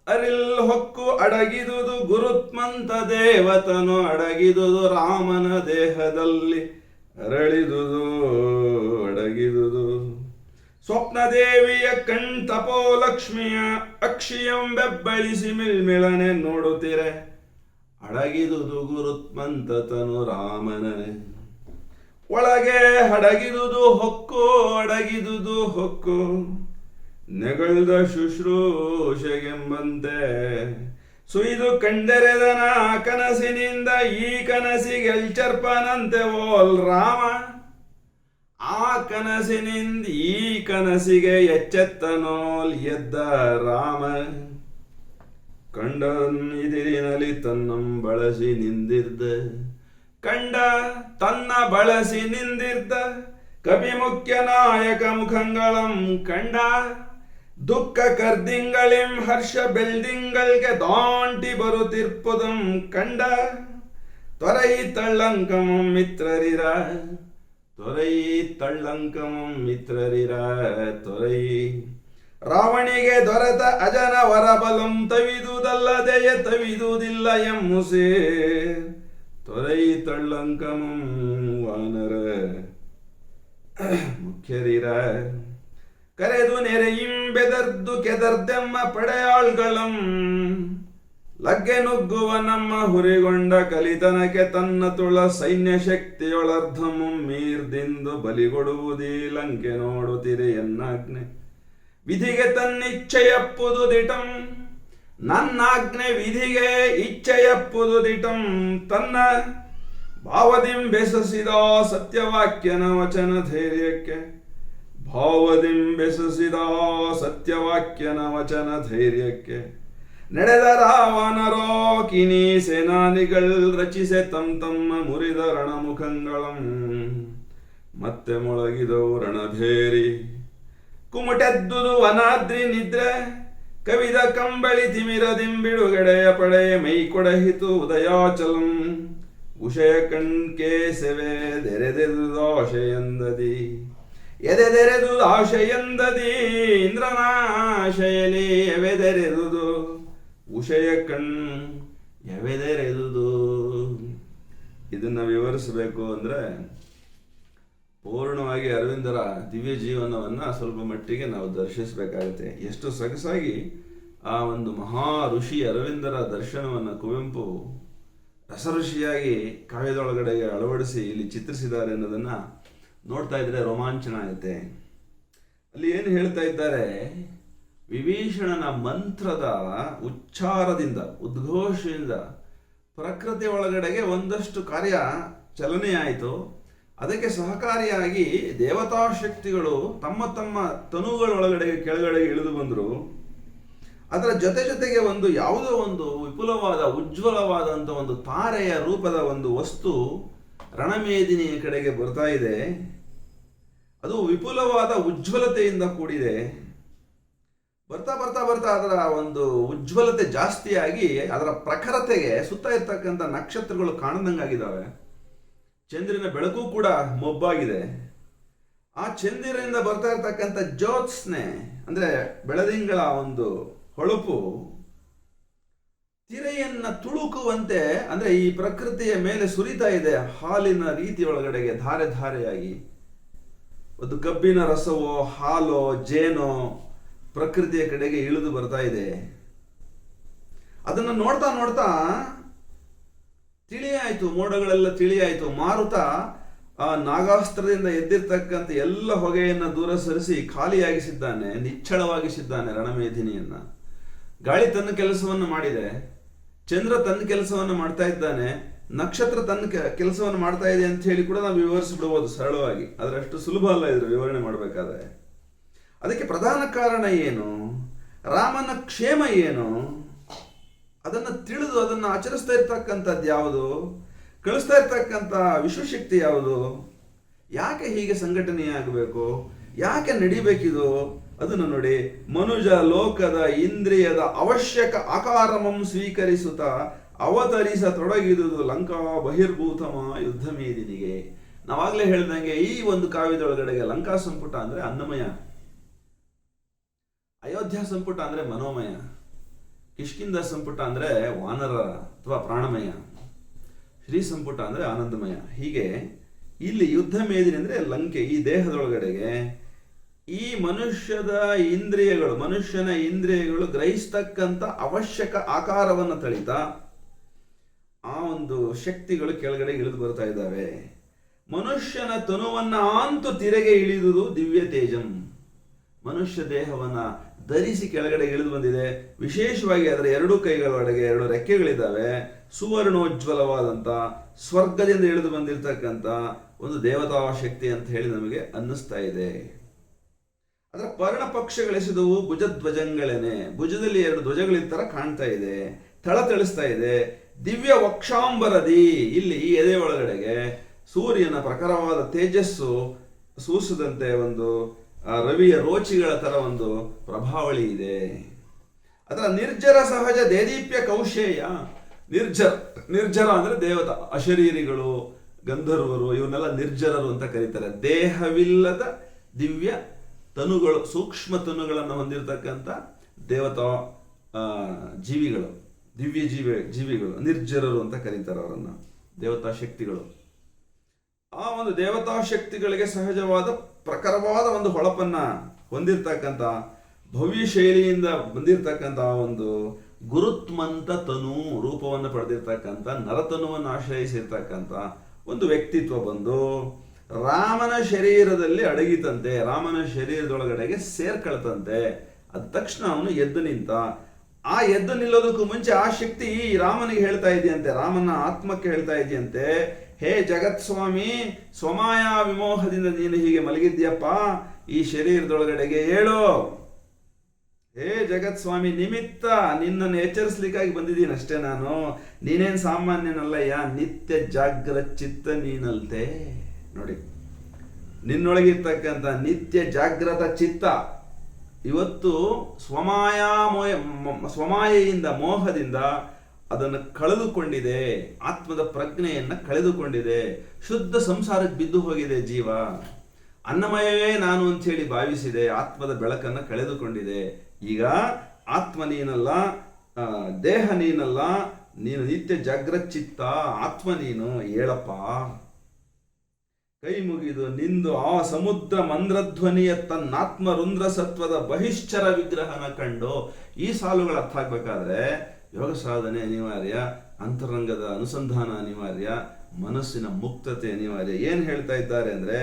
ಅರಿಲ್ ಹೊಕ್ಕು ಅಡಗಿದುದು ಗುರುತ್ಮಂತ ದೇವತನು ಅಡಗಿದುದು ರಾಮನ ದೇಹದಲ್ಲಿ ಅಡಗಿದುದು ಸ್ವಪ್ನದೇವಿಯ ತಪೋಲಕ್ಷ್ಮಿಯ ಅಕ್ಷಿಯಂ ಬೆಬ್ಬಳಿಸಿ ಮಿಳ್ಮಿಳನೆ ನೋಡುತ್ತೀರೆ ಅಡಗಿದುದು ಗುರುತ್ಮಂತತನು ರಾಮನ ಒಳಗೆ ಅಡಗಿದುದು ಹೊಕ್ಕು ನೆಗಳ್ದ ಶುಶ್ರೂಷೆಗೆಂಬಂತೆ ಸುಯ್ದು ಕಂಡೆರೆದನ ಕನಸಿನಿಂದ ಈ ಕನಸಿಗೆ ಎಲ್ಚರ್ಪನಂತೆ ಓಲ್ ರಾಮ ಆ ಕನಸಿನಿಂದ ಈ ಕನಸಿಗೆ ಎಚ್ಚೆತ್ತನೋಲ್ ಎದ್ದ ರಾಮ ಕಂಡನಿದಿರಿನಲ್ಲಿ ತನ್ನಂ ಬಳಸಿ ನಿಂದಿರ್ದ ಕವಿಮುಖ್ಯ ನಾಯಕ ಮುಖಂಗಳಂ ಕಂಡ ದುಃಖ ಕರ್ದಿಂಗಳಿಂ ಹರ್ಷ ಬೆಳ್ದಿಂಗಳ್ಗೆ ದಾಂಟಿ ಬರುತ್ತಿರ್ಪುದಂ ಕಂಡ ತೊರೈ ತಳ್ಳಂಕಮಂ ಮಿತ್ರರಿರ ತೊರೈ ರಾವಣಿಗೆ ದೊರೆತ ಅಜನ ವರಬಲಂ ತವಿದುದಲ್ಲದೆಯ ತವಿದುದಿಲ್ಲ ಎಮ್ಮುಸೆ ತೊರೈ ತಳ್ಳಂಕಮಂ ವಾನರ ಮುಖ್ಯರಿರ ಕರೆದು ನೆರೆಯಿಂ ಬೆದರ್ದು ಕೆದರ್ದೆಮ್ಮ ಪಡೆಯಾಳ್ಗಳಂ ಲಗ್ಗೆ ನುಗ್ಗುವ ನಮ್ಮ ಹುರಿಗೊಂಡ ಕಲಿತನಕ್ಕೆ ತನ್ನ ತುಳ ಸೈನ್ಯ ಶಕ್ತಿಯೊಳರ್ಧಮು ಮೀರ್ದಿಂದು ಬಲಿಗೊಡುವುದೀ ಲಂಕೆ ನೋಡುತ್ತಿರೆ ಎನ್ನಾಜ್ಞೆ ವಿಧಿಗೆ ತನ್ನಿಚ್ಛೆಯಪ್ಪುದು ದಿಟಂ ನನ್ನಾಜ್ಞೆ ವಿಧಿಗೆ ಇಚ್ಛೆಯಪ್ಪುದು ದಿಟಂ ತನ್ನ ಭಾವದಿಂ ಬೆಸಸಿದ ಸತ್ಯವಾಕ್ಯನ ವಚನ ಧೈರ್ಯಕ್ಕೆ ಭಾವದಿಂ ಬೆಸಸಿದ ಸತ್ಯವಾಕ್ಯನ ವಚನ ಧೈರ್ಯಕ್ಕೆ ನಡೆದ ರಾವಣರೋ ಕಿನಿ ಸೇನಾನಿಗಳು ರಚಿಸೆ ತಮ್ಮ ಮುರಿದ ರಣಮುಖಂಗಳಂ ಮತ್ತೆ ಮೊಳಗಿದವು ರಣಭೇರಿ ಕುಮಟೆದ್ದುದು ವನಾದ್ರಿ ನಿದ್ರೆ ಕವಿದ ಕಂಬಳಿ ತಿಮಿರದಿಂಬಿಡುಗಡೆಯ ಪಡೆ ಮೈ ಕೊಡಹಿತು ಉದಯಾಚಲಂ ಉಷಯ ಕಣ್ಕೇಸವೆ ದೆರೆದೆದುದಾಶೆಯಂದದಿ ಎದೆದೆರೆದುದಾಶೆಯಂದದಿ ಇಂದ್ರನಾಶಯಲಿ ಎವೆದೆರೆದುದು ಉಷಯ ಕಣ್ ಎವೆದೆರೆದುದು. ಇದನ್ನ ವಿವರಿಸಬೇಕು ಅಂದ್ರೆ ಪೂರ್ಣವಾಗಿ ಅರವಿಂದರ ದಿವ್ಯ ಜೀವನವನ್ನು ಸ್ವಲ್ಪ ಮಟ್ಟಿಗೆ ನಾವು ದರ್ಶಿಸಬೇಕಾಗುತ್ತೆ. ಎಷ್ಟು ಸೊಗಸಾಗಿ ಆ ಒಂದು ಮಹಾ ಋಷಿ ಅರವಿಂದರ ದರ್ಶನವನ್ನು ಕುವೆಂಪು ರಸಋಷಿಯಾಗಿ ಕಾವ್ಯದೊಳಗಡೆಗೆ ಅಳವಡಿಸಿ ಇಲ್ಲಿ ಚಿತ್ರಿಸಿದ್ದಾರೆ ಅನ್ನೋದನ್ನು ನೋಡ್ತಾ ಇದ್ರೆ ರೋಮಾಂಚನ ಆಗುತ್ತೆ. ಅಲ್ಲಿ ಏನು ಹೇಳ್ತಾ ಇದ್ದಾರೆ, ವಿಭೀಷಣನ ಮಂತ್ರದ ಉಚ್ಚಾರದಿಂದ ಉದ್ಘೋಷದಿಂದ ಪ್ರಕೃತಿ ಒಳಗಡೆಗೆ ಒಂದಷ್ಟು ಕಾರ್ಯ ಚಲನೆ ಆಯಿತು. ಅದಕ್ಕೆ ಸಹಕಾರಿಯಾಗಿ ದೇವತಾ ಶಕ್ತಿಗಳು ತಮ್ಮ ತಮ್ಮ ತನುಗಳೊಳಗಡೆ ಕೆಳಗಡೆ ಇಳಿದು ಬಂದರು. ಅದರ ಜೊತೆಗೆ ಒಂದು ಯಾವುದೋ ಒಂದು ವಿಪುಲವಾದ ಉಜ್ವಲವಾದಂಥ ಒಂದು ತಾರೆಯ ರೂಪದ ಒಂದು ವಸ್ತು ರಣಮೇದಿನಿಯ ಕಡೆಗೆ ಬರ್ತಾ ಇದೆ. ಅದು ವಿಪುಲವಾದ ಉಜ್ವಲತೆಯಿಂದ ಕೂಡಿದೆ. ಬರ್ತಾ ಬರ್ತಾ ಬರ್ತಾ ಅದರ ಒಂದು ಉಜ್ವಲತೆ ಜಾಸ್ತಿಯಾಗಿ ಅದರ ಪ್ರಖರತೆಗೆ ಸುತ್ತ ಇರ್ತಕ್ಕಂಥ ನಕ್ಷತ್ರಗಳು ಕಾಣದಂಗಾಗಿದ್ದಾವೆ. ಚಂದ್ರನ ಬೆಳಕು ಕೂಡ ಮೊಬ್ಬಾಗಿದೆ. ಆ ಚಂದ್ರನಿಂದ ಬರ್ತಾ ಇರ್ತಕ್ಕಂಥ ಜ್ಯೋತ್ಸ್ನೆ ಅಂದ್ರೆ ಬೆಳದಿಂಗಳ ಒಂದು ಹೊಳಪು ತಿರೆಯನ್ನ ತುಳುಕುವಂತೆ ಅಂದ್ರೆ ಈ ಪ್ರಕೃತಿಯ ಮೇಲೆ ಸುರಿತಾ ಇದೆ. ಹಾಲಿನ ರೀತಿಯೊಳಗಡೆಗೆ ಧಾರೆ ಧಾರೆಯಾಗಿ ಒಂದು ಕಬ್ಬಿನ ರಸವೋ ಹಾಲೋ ಜೇನೋ ಪ್ರಕೃತಿಯ ಕಡೆಗೆ ಇಳಿದು ಬರ್ತಾ ಇದೆ. ಅದನ್ನು ನೋಡ್ತಾ ನೋಡ್ತಾ ತಿಳಿಯಾಯಿತು, ಮೋಡಗಳೆಲ್ಲ ತಿಳಿಯಾಯಿತು. ಮಾರುತ ಆ ನಾಗಾಸ್ತ್ರದಿಂದ ಎದ್ದಿರ್ತಕ್ಕಂಥ ಎಲ್ಲ ಹೊಗೆಯನ್ನು ದೂರ ಸರಿಸಿ ಖಾಲಿಯಾಗಿಸಿದ್ದಾನೆ, ನಿಚ್ಚಳವಾಗಿಸಿದ್ದಾನೆ ರಣಮೇದಿನಿಯನ್ನ. ಗಾಳಿ ತನ್ನ ಕೆಲಸವನ್ನು ಮಾಡಿದೆ, ಚಂದ್ರ ತನ್ನ ಕೆಲಸವನ್ನು ಮಾಡ್ತಾ ಇದ್ದಾನೆ, ನಕ್ಷತ್ರ ತನ್ನ ಕೆಲಸವನ್ನು ಮಾಡ್ತಾ ಇದೆ ಅಂತ ಹೇಳಿ ಕೂಡ ನಾವು ವಿವರಿಸಿಬಿಡ್ಬೋದು ಸರಳವಾಗಿ. ಅದರಷ್ಟು ಸುಲಭ ಅಲ್ಲ ಇದ್ರ ವಿವರಣೆ ಮಾಡಬೇಕಾದ್ರೆ. ಅದಕ್ಕೆ ಪ್ರಧಾನ ಕಾರಣ ಏನು, ರಾಮನ ಕ್ಷೇಮ ಏನು, ಅದನ್ನು ತಿಳಿದು ಅದನ್ನು ಆಚರಿಸ್ತಾ ಇರ್ತಕ್ಕಂಥದ್ದು ಯಾವುದು, ಕಳಿಸ್ತಾ ಇರ್ತಕ್ಕಂಥ ವಿಶ್ವಶಕ್ತಿ ಯಾವುದು, ಯಾಕೆ ಹೀಗೆ ಸಂಘಟನೆಯಾಗಬೇಕು, ಯಾಕೆ ನಡಿಬೇಕಿದು, ಅದನ್ನು ನೋಡಿ. ಮನುಜ ಲೋಕದ ಇಂದ್ರಿಯದ ಅವಶ್ಯಕ ಆಕಾರಮಂ ಸ್ವೀಕರಿಸುತ್ತ ಅವತರಿಸತೊಡಗಿದುದು ಲಂಕಾ ಬಹಿರ್ಭೂತಮ ಯುದ್ಧ ಮೇದಿನಿಗೆ. ನಾವಾಗಲೇ ಹೇಳ್ದಂಗೆ ಈ ಒಂದು ಕಾವ್ಯದೊಳಗಡೆಗೆ ಲಂಕಾ ಸಂಪುಟ ಅಂದ್ರೆ ಅನ್ನಮಯ, ಅಯೋಧ್ಯ ಸಂಪುಟ ಅಂದ್ರೆ ಮನೋಮಯ, ಕಿಷ್ಕಿಂದ ಸಂಪುಟ ಅಂದ್ರೆ ವಾನರ ಅಥವಾ ಪ್ರಾಣಮಯ, ಶ್ರೀ ಸಂಪುಟ ಅಂದ್ರೆ ಆನಂದಮಯ. ಹೀಗೆ ಇಲ್ಲಿ ಯುದ್ಧ ಮೇದಿನಿ ಅಂದ್ರೆ ಲಂಕೆ. ಈ ದೇಹದೊಳಗಡೆಗೆ ಈ ಮನುಷ್ಯನ ಇಂದ್ರಿಯಗಳು ಗ್ರಹಿಸ್ತಕ್ಕಂಥ ಅವಶ್ಯಕ ಆಕಾರವನ್ನು ತಳಿತಾ ಆ ಒಂದು ಶಕ್ತಿಗಳು ಕೆಳಗಡೆ ಇಳಿದು ಬರ್ತಾ ಇದ್ದಾವೆ. ಮನುಷ್ಯನ ತನುವನ್ನ ಆಂತು ತಿರೆಗೆ ಇಳಿದುದು ದಿವ್ಯ ತೇಜಂ. ಮನುಷ್ಯ ದೇಹವನ್ನ ಧರಿಸಿ ಕೆಳಗಡೆ ಇಳಿದು ಬಂದಿದೆ. ವಿಶೇಷವಾಗಿ ಅದರ ಎರಡು ಕೈಗಳೊಳಗೆ ಎರಡು ರೆಕ್ಕೆಗಳಿದ್ದಾವೆ. ಸುವರ್ಣೋಜ್ವಲವಾದಂಥ ಸ್ವರ್ಗದಿಂದ ಇಳಿದು ಬಂದಿರತಕ್ಕಂಥ ಒಂದು ದೇವತಾ ಶಕ್ತಿ ಅಂತ ಹೇಳಿ ನಮಗೆ ಅನ್ನಿಸ್ತಾ ಇದೆ. ಅದರ ಪರ್ಣ ಪಕ್ಷಗಳೆಸೆದುವು ಭುಜಧ್ವಜಗಳೇನೆ. ಭುಜದಲ್ಲಿ ಎರಡು ಧ್ವಜಗಳಿರ್ತರ ಕಾಣ್ತಾ ಇದೆ, ಥಳಥಳಿಸ್ತಾ ಇದೆ. ದಿವ್ಯ ವಕ್ಷಾಂಬರದಿ, ಇಲ್ಲಿ ಈ ಎದೆ ಒಳಗಡೆಗೆ ಸೂರ್ಯನ ಪ್ರಖರವಾದ ತೇಜಸ್ಸು ಸೂಸಿದಂತೆ ಒಂದು ರವಿಯ ರೋಚಿಗಳ ತರ ಒಂದು ಪ್ರಭಾವಳಿ ಇದೆ. ಅದರ ನಿರ್ಜರ ಸಹಜ ದೇದೀಪ್ಯ ಕೌಶೇಯ. ನಿರ್ಜರ ಅಂದ್ರೆ ದೇವತಾ, ಅಶರೀರಿಗಳು, ಗಂಧರ್ವರು, ಇವನ್ನೆಲ್ಲ ನಿರ್ಜರರು ಅಂತ ಕರೀತಾರೆ. ದೇಹವಿಲ್ಲದ ದಿವ್ಯ ತನುಗಳು, ಸೂಕ್ಷ್ಮ ತನುಗಳನ್ನು ಹೊಂದಿರತಕ್ಕಂಥ ದೇವತಾ ಜೀವಿಗಳು, ದಿವ್ಯ ಜೀವಿಗಳು ನಿರ್ಜರರು ಅಂತ ಕರೀತಾರೆ ಅವರನ್ನು, ದೇವತಾ ಶಕ್ತಿಗಳು. ಆ ಒಂದು ದೇವತಾ ಶಕ್ತಿಗಳಿಗೆ ಸಹಜವಾದ ಪ್ರಖರವಾದ ಒಂದು ಹೊಳಪನ್ನ ಹೊಂದಿರತಕ್ಕಂಥ, ಭವ್ಯ ಶೈಲಿಯಿಂದ ಬಂದಿರತಕ್ಕಂಥ ಒಂದು ಗುರುತ್ಮಂತ ತನು ರೂಪವನ್ನು ಪಡೆದಿರ್ತಕ್ಕಂಥ ನರತನುವನ್ನು ಆಶ್ರಯಿಸಿರ್ತಕ್ಕಂಥ ಒಂದು ವ್ಯಕ್ತಿತ್ವ ಬಂದು ರಾಮನ ಶರೀರದಲ್ಲಿ ಅಡಗಿತಂತೆ, ರಾಮನ ಶರೀರದೊಳಗಡೆಗೆ ಸೇರ್ಕೊಳ್ತಂತೆ. ಅದ ತಕ್ಷಣ ಅವನು ಎದ್ದು ನಿಂತ. ಆ ಎದ್ದು ನಿಲ್ಲೋದಕ್ಕೂ ಮುಂಚೆ ಆ ಶಕ್ತಿ ರಾಮನಿಗೆ ಹೇಳ್ತಾ ಇದೆಯಂತೆ, ರಾಮನ ಆತ್ಮಕ್ಕೆ ಹೇಳ್ತಾ ಇದೆಯಂತೆ, ಹೇ ಜಗತ್ ಸ್ವಾಮಿ, ಸ್ವಮಾಯ ವಿಮೋಹದಿಂದ ನೀನು ಹೀಗೆ ಮಲಗಿದ್ಯಪ್ಪ, ಈ ಶರೀರದೊಳಗಡೆಗೆ ಹೇಳು. ಹೇ ಜಗತ್ ಸ್ವಾಮಿ, ನಿಮಿತ್ತ ನಿನ್ನನ್ನು ಎಚ್ಚರಿಸ್ಲಿಕ್ಕಾಗಿ ಬಂದಿದ್ದೀನಿ ಅಷ್ಟೇ ನಾನು, ನೀನೇನ್ ಸಾಮಾನ್ಯನಲ್ಲಯ್ಯ, ನಿತ್ಯ ಜಾಗ್ರತ್ ಚಿತ್ತ ನೀನಲ್ತೆ. ನೋಡಿ, ನಿನ್ನೊಳಗಿರ್ತಕ್ಕಂಥ ನಿತ್ಯ ಜಾಗ್ರತ ಚಿತ್ತ ಇವತ್ತು ಸ್ವಮಾಯೆಯಿಂದ ಮೋಹದಿಂದ ಅದನ್ನು ಕಳೆದುಕೊಂಡಿದೆ, ಆತ್ಮದ ಪ್ರಜ್ಞೆಯನ್ನು ಕಳೆದುಕೊಂಡಿದೆ, ಶುದ್ಧ ಸಂಸಾರಕ್ಕೆ ಬಿದ್ದು ಹೋಗಿದೆ ಜೀವ. ಅನ್ನಮಯವೇ ನಾನು ಅಂತ ಹೇಳಿ ಭಾವಿಸಿದೆ, ಆತ್ಮದ ಬೆಳಕನ್ನು ಕಳೆದುಕೊಂಡಿದೆ. ಈಗ ಆತ್ಮ ನೀನಲ್ಲ, ದೇಹ ನೀನಲ್ಲ, ನೀನು ನಿತ್ಯ ಜಾಗ್ರತ್ ಚಿತ್ತ, ಆತ್ಮ ನೀನು, ಹೇಳಪ್ಪ. ಕೈ ಮುಗಿದು ನಿಂದು ಆ ಸಮುದ್ರ ಮಂದ್ರಧ್ವನಿಯ ತನ್ನಾತ್ಮ ರುಂದ್ರ ಸತ್ವದ ಬಹಿಶ್ಚರ ವಿಗ್ರಹನ ಕಂಡು. ಈ ಸಾಲುಗಳು ಅರ್ಥ ಆಗ್ಬೇಕಾದ್ರೆ ಯೋಗ ಸಾಧನೆ ಅನಿವಾರ್ಯ, ಅಂತರಂಗದ ಅನುಸಂಧಾನ ಅನಿವಾರ್ಯ, ಮನಸ್ಸಿನ ಮುಕ್ತತೆ ಅನಿವಾರ್ಯ. ಏನ್ ಹೇಳ್ತಾ ಇದ್ದಾರೆ ಅಂದ್ರೆ,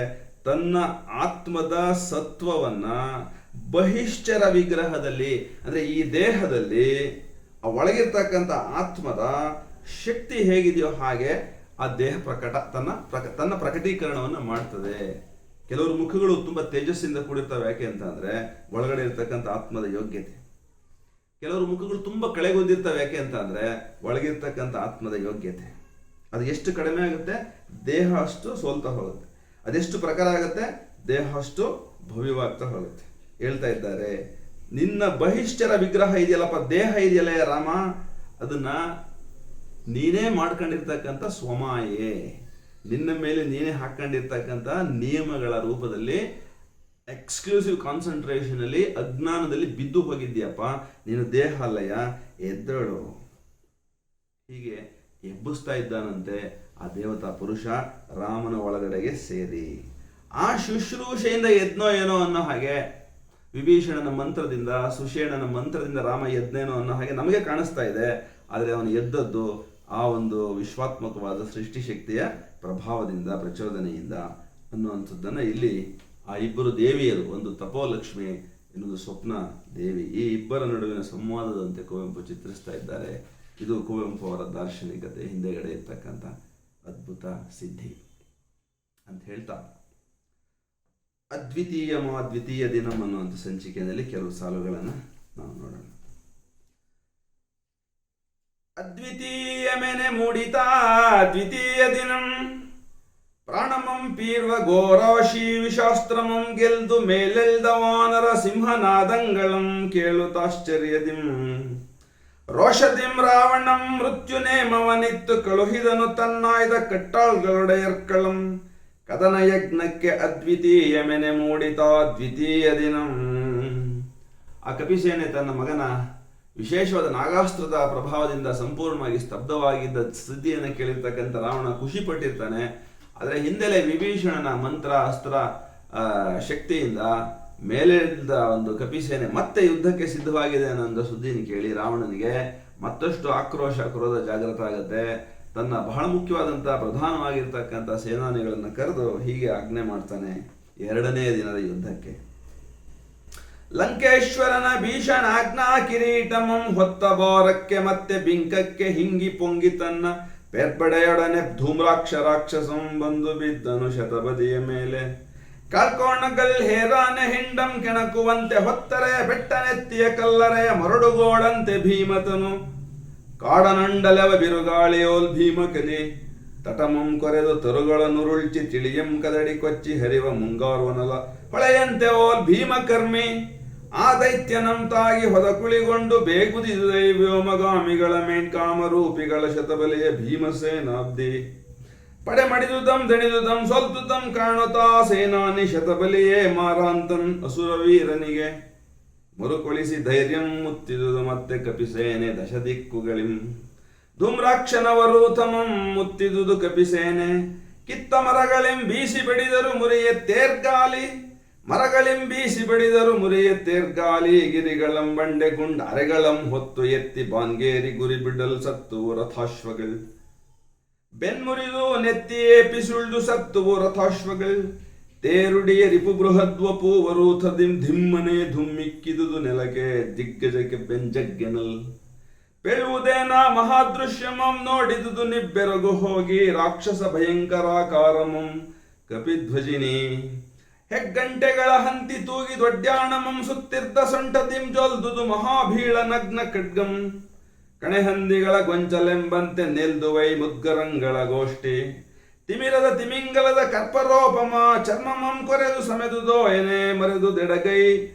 ತನ್ನ ಆತ್ಮದ ಸತ್ವವನ್ನ ಬಹಿಶ್ಚರ ವಿಗ್ರಹದಲ್ಲಿ, ಅಂದ್ರೆ ಈ ದೇಹದಲ್ಲಿ ಆ ಒಳಗಿರ್ತಕ್ಕಂಥ ಆತ್ಮದ ಶಕ್ತಿ ಹೇಗಿದೆಯೋ ಹಾಗೆ ಆ ದೇಹ ತನ್ನ ಪ್ರಕಟೀಕರಣವನ್ನು ಮಾಡ್ತದೆ. ಕೆಲವರು ಮುಖಗಳು ತುಂಬಾ ತೇಜಸ್ಸಿಂದ ಕೂಡಿರ್ತವೆ. ಯಾಕೆ ಅಂತ ಅಂದ್ರೆ ಒಳಗಡೆ ಇರ್ತಕ್ಕಂಥ ಆತ್ಮದ ಯೋಗ್ಯತೆ. ಕೆಲವರು ಮುಖಗಳು ತುಂಬಾ ಕಳೆಗೊಂದಿರ್ತವೆ. ಯಾಕೆ ಅಂತ ಅಂದ್ರೆ ಒಳಗಿರ್ತಕ್ಕಂಥ ಆತ್ಮದ ಯೋಗ್ಯತೆ. ಅದು ಎಷ್ಟು ಕಡಿಮೆ ಆಗುತ್ತೆ, ದೇಹ ಅಷ್ಟು ಸೋಲ್ತಾ ಹೋಗುತ್ತೆ. ಅದೆಷ್ಟು ಪ್ರಕಾರ ಆಗುತ್ತೆ, ದೇಹ ಅಷ್ಟು ಭವ್ಯವಾಗ್ತಾ ಹೋಗುತ್ತೆ. ಹೇಳ್ತಾ ಇದ್ದಾರೆ, ನಿನ್ನ ಬಹಿಷ್ಠರ ವಿಗ್ರಹ ಇದೆಯಲ್ಲಪ್ಪ, ದೇಹ ಇದೆಯಲ್ಲ ರಾಮ, ಅದನ್ನ ನೀನೇ ಮಾಡ್ಕೊಂಡಿರ್ತಕ್ಕಂಥ ಸ್ವಮಾಯೆ, ನಿನ್ನ ಮೇಲೆ ನೀನೇ ಹಾಕೊಂಡಿರ್ತಕ್ಕಂಥ ನಿಯಮಗಳ ರೂಪದಲ್ಲಿ ಎಕ್ಸ್ಕ್ಲೂಸಿವ್ ಕಾನ್ಸಂಟ್ರೇಷನ್ ಅಲ್ಲಿ ಅಜ್ಞಾನದಲ್ಲಿ ಬಿದ್ದು ಹೋಗಿದ್ಯಪ್ಪ. ನೀನು ದೇಹ ಅಲ್ಲಯ್ಯ, ಎದ್ದೇಳು. ಹೀಗೆ ಎಬ್ಬಿಸ್ತಾ ಇದ್ದಾನಂತೆ ಆ ದೇವತಾ ಪುರುಷ ರಾಮನ ಒಳಗಡೆಗೆ ಸೇರಿ. ಆ ಶುಶ್ರೂಷೆಯಿಂದ ಎದ್ನೋ ಏನೋ ಅನ್ನೋ ಹಾಗೆ, ವಿಭೀಷಣನ ಮಂತ್ರದಿಂದ, ಸುಷೇಣನ ಮಂತ್ರದಿಂದ ರಾಮ ಎದ್ನೇನೋ ಅನ್ನೋ ಹಾಗೆ ನಮಗೆ ಕಾಣಿಸ್ತಾ ಇದೆ. ಆದರೆ ಅವನು ಎದ್ದದ್ದು ಆ ಒಂದು ವಿಶ್ವಾತ್ಮಕವಾದ ಸೃಷ್ಟಿಶಕ್ತಿಯ ಪ್ರಭಾವದಿಂದ, ಪ್ರಚೋದನೆಯಿಂದ ಅನ್ನುವಂಥದ್ದನ್ನು ಇಲ್ಲಿ ಆ ಇಬ್ಬರು ದೇವಿಯರು, ಒಂದು ತಪೋಲಕ್ಷ್ಮಿ, ಇನ್ನೊಂದು ಸ್ವಪ್ನ ದೇವಿ, ಈ ಇಬ್ಬರ ನಡುವಿನ ಸಂವಾದದಂತೆ ಕುವೆಂಪು ಚಿತ್ರಿಸ್ತಾ ಇದ್ದಾರೆ. ಇದು ಕುವೆಂಪು ಅವರ ದಾರ್ಶನಿಕತೆ ಹಿಂದೆಗಡೆ ಇರ್ತಕ್ಕಂಥ ಅದ್ಭುತ ಸಿದ್ಧಿ ಅಂತ ಹೇಳ್ತಾ, ಅದ್ವಿತೀಯ ದಿನಂ ಅನ್ನುವಂಥ ಸಂಚಿಕೆಯಲ್ಲಿ ಕೆಲವು ಸಾಲುಗಳನ್ನು ನಾವು ನೋಡೋಣ. ಅದ್ವಿತೀಯಮೆನೆ ಮೂಡಿತಾ ದ್ವಿತೀಯ ದಿನಂ ಪ್ರಾಣಮಂ ಪೀರ್ವ ಘೋರಾಶಿ ವಿಶಾಸ್ತ್ರಮಂ ಗೆಲ್ದು ಮೇಲೆಲ್ದ ವಾನರ ಸಿಂಹನಾದಂಗಳಂ ಕೇಳುತ್ತಾಶ್ಚರ್ಯದಿಂ ರೋಷದಿಂ ರಾವಣಂ ಮೃತ್ಯುನೇಮವನಿತ್ತು ಕಳುಹಿದನು ತನ್ನಾಯ್ದ ಕಟ್ಟಾಳ್ಗಳೊಡೆಯರ್ಕಳಂ ಕದನ ಯಜ್ಞಕ್ಕೆ ಅದ್ವಿತೀಯಮೆನೆ ಮೂಡಿತಾ ದ್ವಿತೀಯ ದಿನಂ. ಆ ಕಪಿಸೇನೆ ತನ್ನ ಮಗನ ವಿಶೇಷವಾದ ನಾಗಾಸ್ತ್ರದ ಪ್ರಭಾವದಿಂದ ಸಂಪೂರ್ಣವಾಗಿ ಸ್ತಬ್ಧವಾಗಿದ್ದ ಸುದ್ದಿಯನ್ನು ಕೇಳಿರ್ತಕ್ಕಂಥ ರಾವಣ ಖುಷಿ ಪಟ್ಟಿರ್ತಾನೆ. ಆದರೆ ಹಿಂದೆಲೆ ವಿಭೀಷಣನ ಮಂತ್ರ ಅಸ್ತ್ರ ಶಕ್ತಿಯಿಂದ ಮೇಲೆದ್ದ ಒಂದು ಕಪಿಸೇನೆ ಮತ್ತೆ ಯುದ್ಧಕ್ಕೆ ಸಿದ್ಧವಾಗಿದೆ ಅನ್ನೋ ಸುದ್ದಿನ ಕೇಳಿ ರಾವಣನಿಗೆ ಮತ್ತಷ್ಟು ಆಕ್ರೋಶ, ಕ್ರೋಧ ಜಾಗೃತ ಆಗುತ್ತೆ. ತನ್ನ ಬಹಳ ಮುಖ್ಯವಾದಂಥ ಪ್ರಧಾನವಾಗಿರ್ತಕ್ಕಂಥ ಸೇನಾನಿಗಳನ್ನು ಕರೆದು ಹೀಗೆ ಆಜ್ಞೆ ಮಾಡ್ತಾನೆ ಎರಡನೇ ದಿನದ ಯುದ್ಧಕ್ಕೆ. ಲಂಕೇಶ್ವರನ ಭೀಷಣಾಜ್ಞಾ ಕಿರೀಟಮಂ ಹೊತ್ತ ಬಾರಕ್ಕೆ ಮತ್ತೆ ಬಿಂಕಕ್ಕೆ ಹಿಂಗಿ ಪೊಂಗಿ ತನ್ನ ಪೇರ್ಪಡೆಯೊಡನೆ ಧೂಮ್ರಾಕ್ಷ ರಾಕ್ಷಸಂ ಬಂದು ಬಿದ್ದನು ಶತಬದಿಯ ಮೇಲೆ. ಕಾಲ್ಕೋಣಗಲ್ ಹೇರಾನೆ ಹಿಂಡಂ ಕೆಣಕುವಂತೆ ಹೊತ್ತರೆ ಬೆಟ್ಟನೆತ್ತಿಯ ಕಲ್ಲರೆಯ ಮರಡುಗೋಡಂತೆ ಭೀಮತನು ಕಾಡನಂಡಲವ ಬಿರುಗಾಳಿಯೋಲ್ ಭೀಮಕಲಿ ತಟಮಂ ಕೊರೆದು ತರುಗಳ ನುರುಳ್ಚಿ ತಿಳಿಯಂ ಕದಡಿ ಕೊಚ್ಚಿ ಹರಿವ ಮುಂಗಾರುವನಲ ಹೊಳೆಯಂತೆ ಓಲ್ ಭೀಮಕರ್ಮಿ ಆ ದೈತ್ಯನಂ ತಾಗಿ ಹೊದಕುಳಿಗೊಂಡು ಬೇಗುದಿದು ವ್ಯೋಮಗಾಮಿಗಳ ಮೇಣ್ಕಾಮರೂಪಿಗಳ ಶತಬಲಿಯ ಭೀಮಸೇನಾಬ್ದಿ ಪಡೆ ಮಡಿದುದಂ ದಣಿದುದಂ ಸೊಲ್ತುದಂ ಕಾಣುತ್ತಾ ಸೇನಾನಿ ಶತಬಲಿಯೇ ಮಾರಾಂತನ್ ಅಸುರವೀರನಿಗೆ ಮರುಕೊಳಿಸಿ ಧೈರ್ಯಂ ಮುತ್ತಿದುದು ಮತ್ತೆ ಕಪಿಸೇನೆ ದಶದಿಕ್ಕುಗಳಿಂ ಧೂಮ್ರಾಕ್ಷನವರೂತಮಂ ಮುತ್ತಿದುದು ಕಪಿಸೇನೆ ಕಿತ್ತ ಮರಗಳಿಂ ಬೀಸಿ ಬೆಡಿದರು ಮುರಿಯ ತೇರ್ಗಾಲಿ ಮರಗಳಿಂ ಬೀಸಿ ಬಡಿದರು ಮುರಿಯತ್ತೇರ್ಗಾಲಿ ಗಿರಿಗಳಂ ಬಂಡೆ ಗುಂಡ್ ಅರೆಗಳಂ ಹೊತ್ತು ಎತ್ತಿ ಬಾನ್ಗೇರಿ ಗುರಿ ಬಿಡಲ್ ಸತ್ತುವು ರಥಾಶ್ವಗಳು ಬೆನ್ಮುರಿದು ನೆತ್ತಿಯೇ ಪಿಸುಳ್ದು ಸತ್ತುವು ರಥಾಶ್ವಗಳು ತೇರುಡಿಯ ರಿಪು ಬೃಹದ್ವಪು ವರೂಥದಿಂ ಧಿಮ್ಮನೆ ಧುಮ್ಮಿಕ್ಕಿದುದು ನೆಲಕ್ಕೆ ದಿಗ್ಗಜಕ್ಕೆ ಬೆಂಜಗ್ಗೆನಲ್ ಪೇಳುವುದೇನ ಮಹಾದೃಶ್ಯಮಂ ನೋಡಿದುದು ನಿಬ್ಬೆರಗು ಹೋಗಿ ರಾಕ್ಷಸ ಭಯಂಕರಾಕಾರಮಂ ಕಪಿಧ್ವಜಿನಿ ಹೆಗ್ಗಂಟೆಗಳ ಹಂತಿ ತೂಗಿ ದೊಡ್ಡ್ಯಾಣಮಂ ಸುತ್ತಿರ್ದ ಸೊಂಟದಿಂ ಜೊಲ್ದುದು ಮಹಾಭೀಳ ನಗ್ನ ಖಡ್ಗಂ ಕಣೆಹಂದಿಗಳ ಗೊಂಚಲೆಂಬಂತೆ ನೆಲ್ದುವೈ ಮುದ್ಗರಂಗಳ ಗೋಷ್ಠಿ ತಿಮಿರದ ತಿಮಿಂಗಲದ ಕರ್ಪರೋಪಮ ಚರ್ಮಮಂ ಕೊರೆದು ಸಮೆದುದೋ ಎನೆ ಮರೆದು ದೆಡಗೈ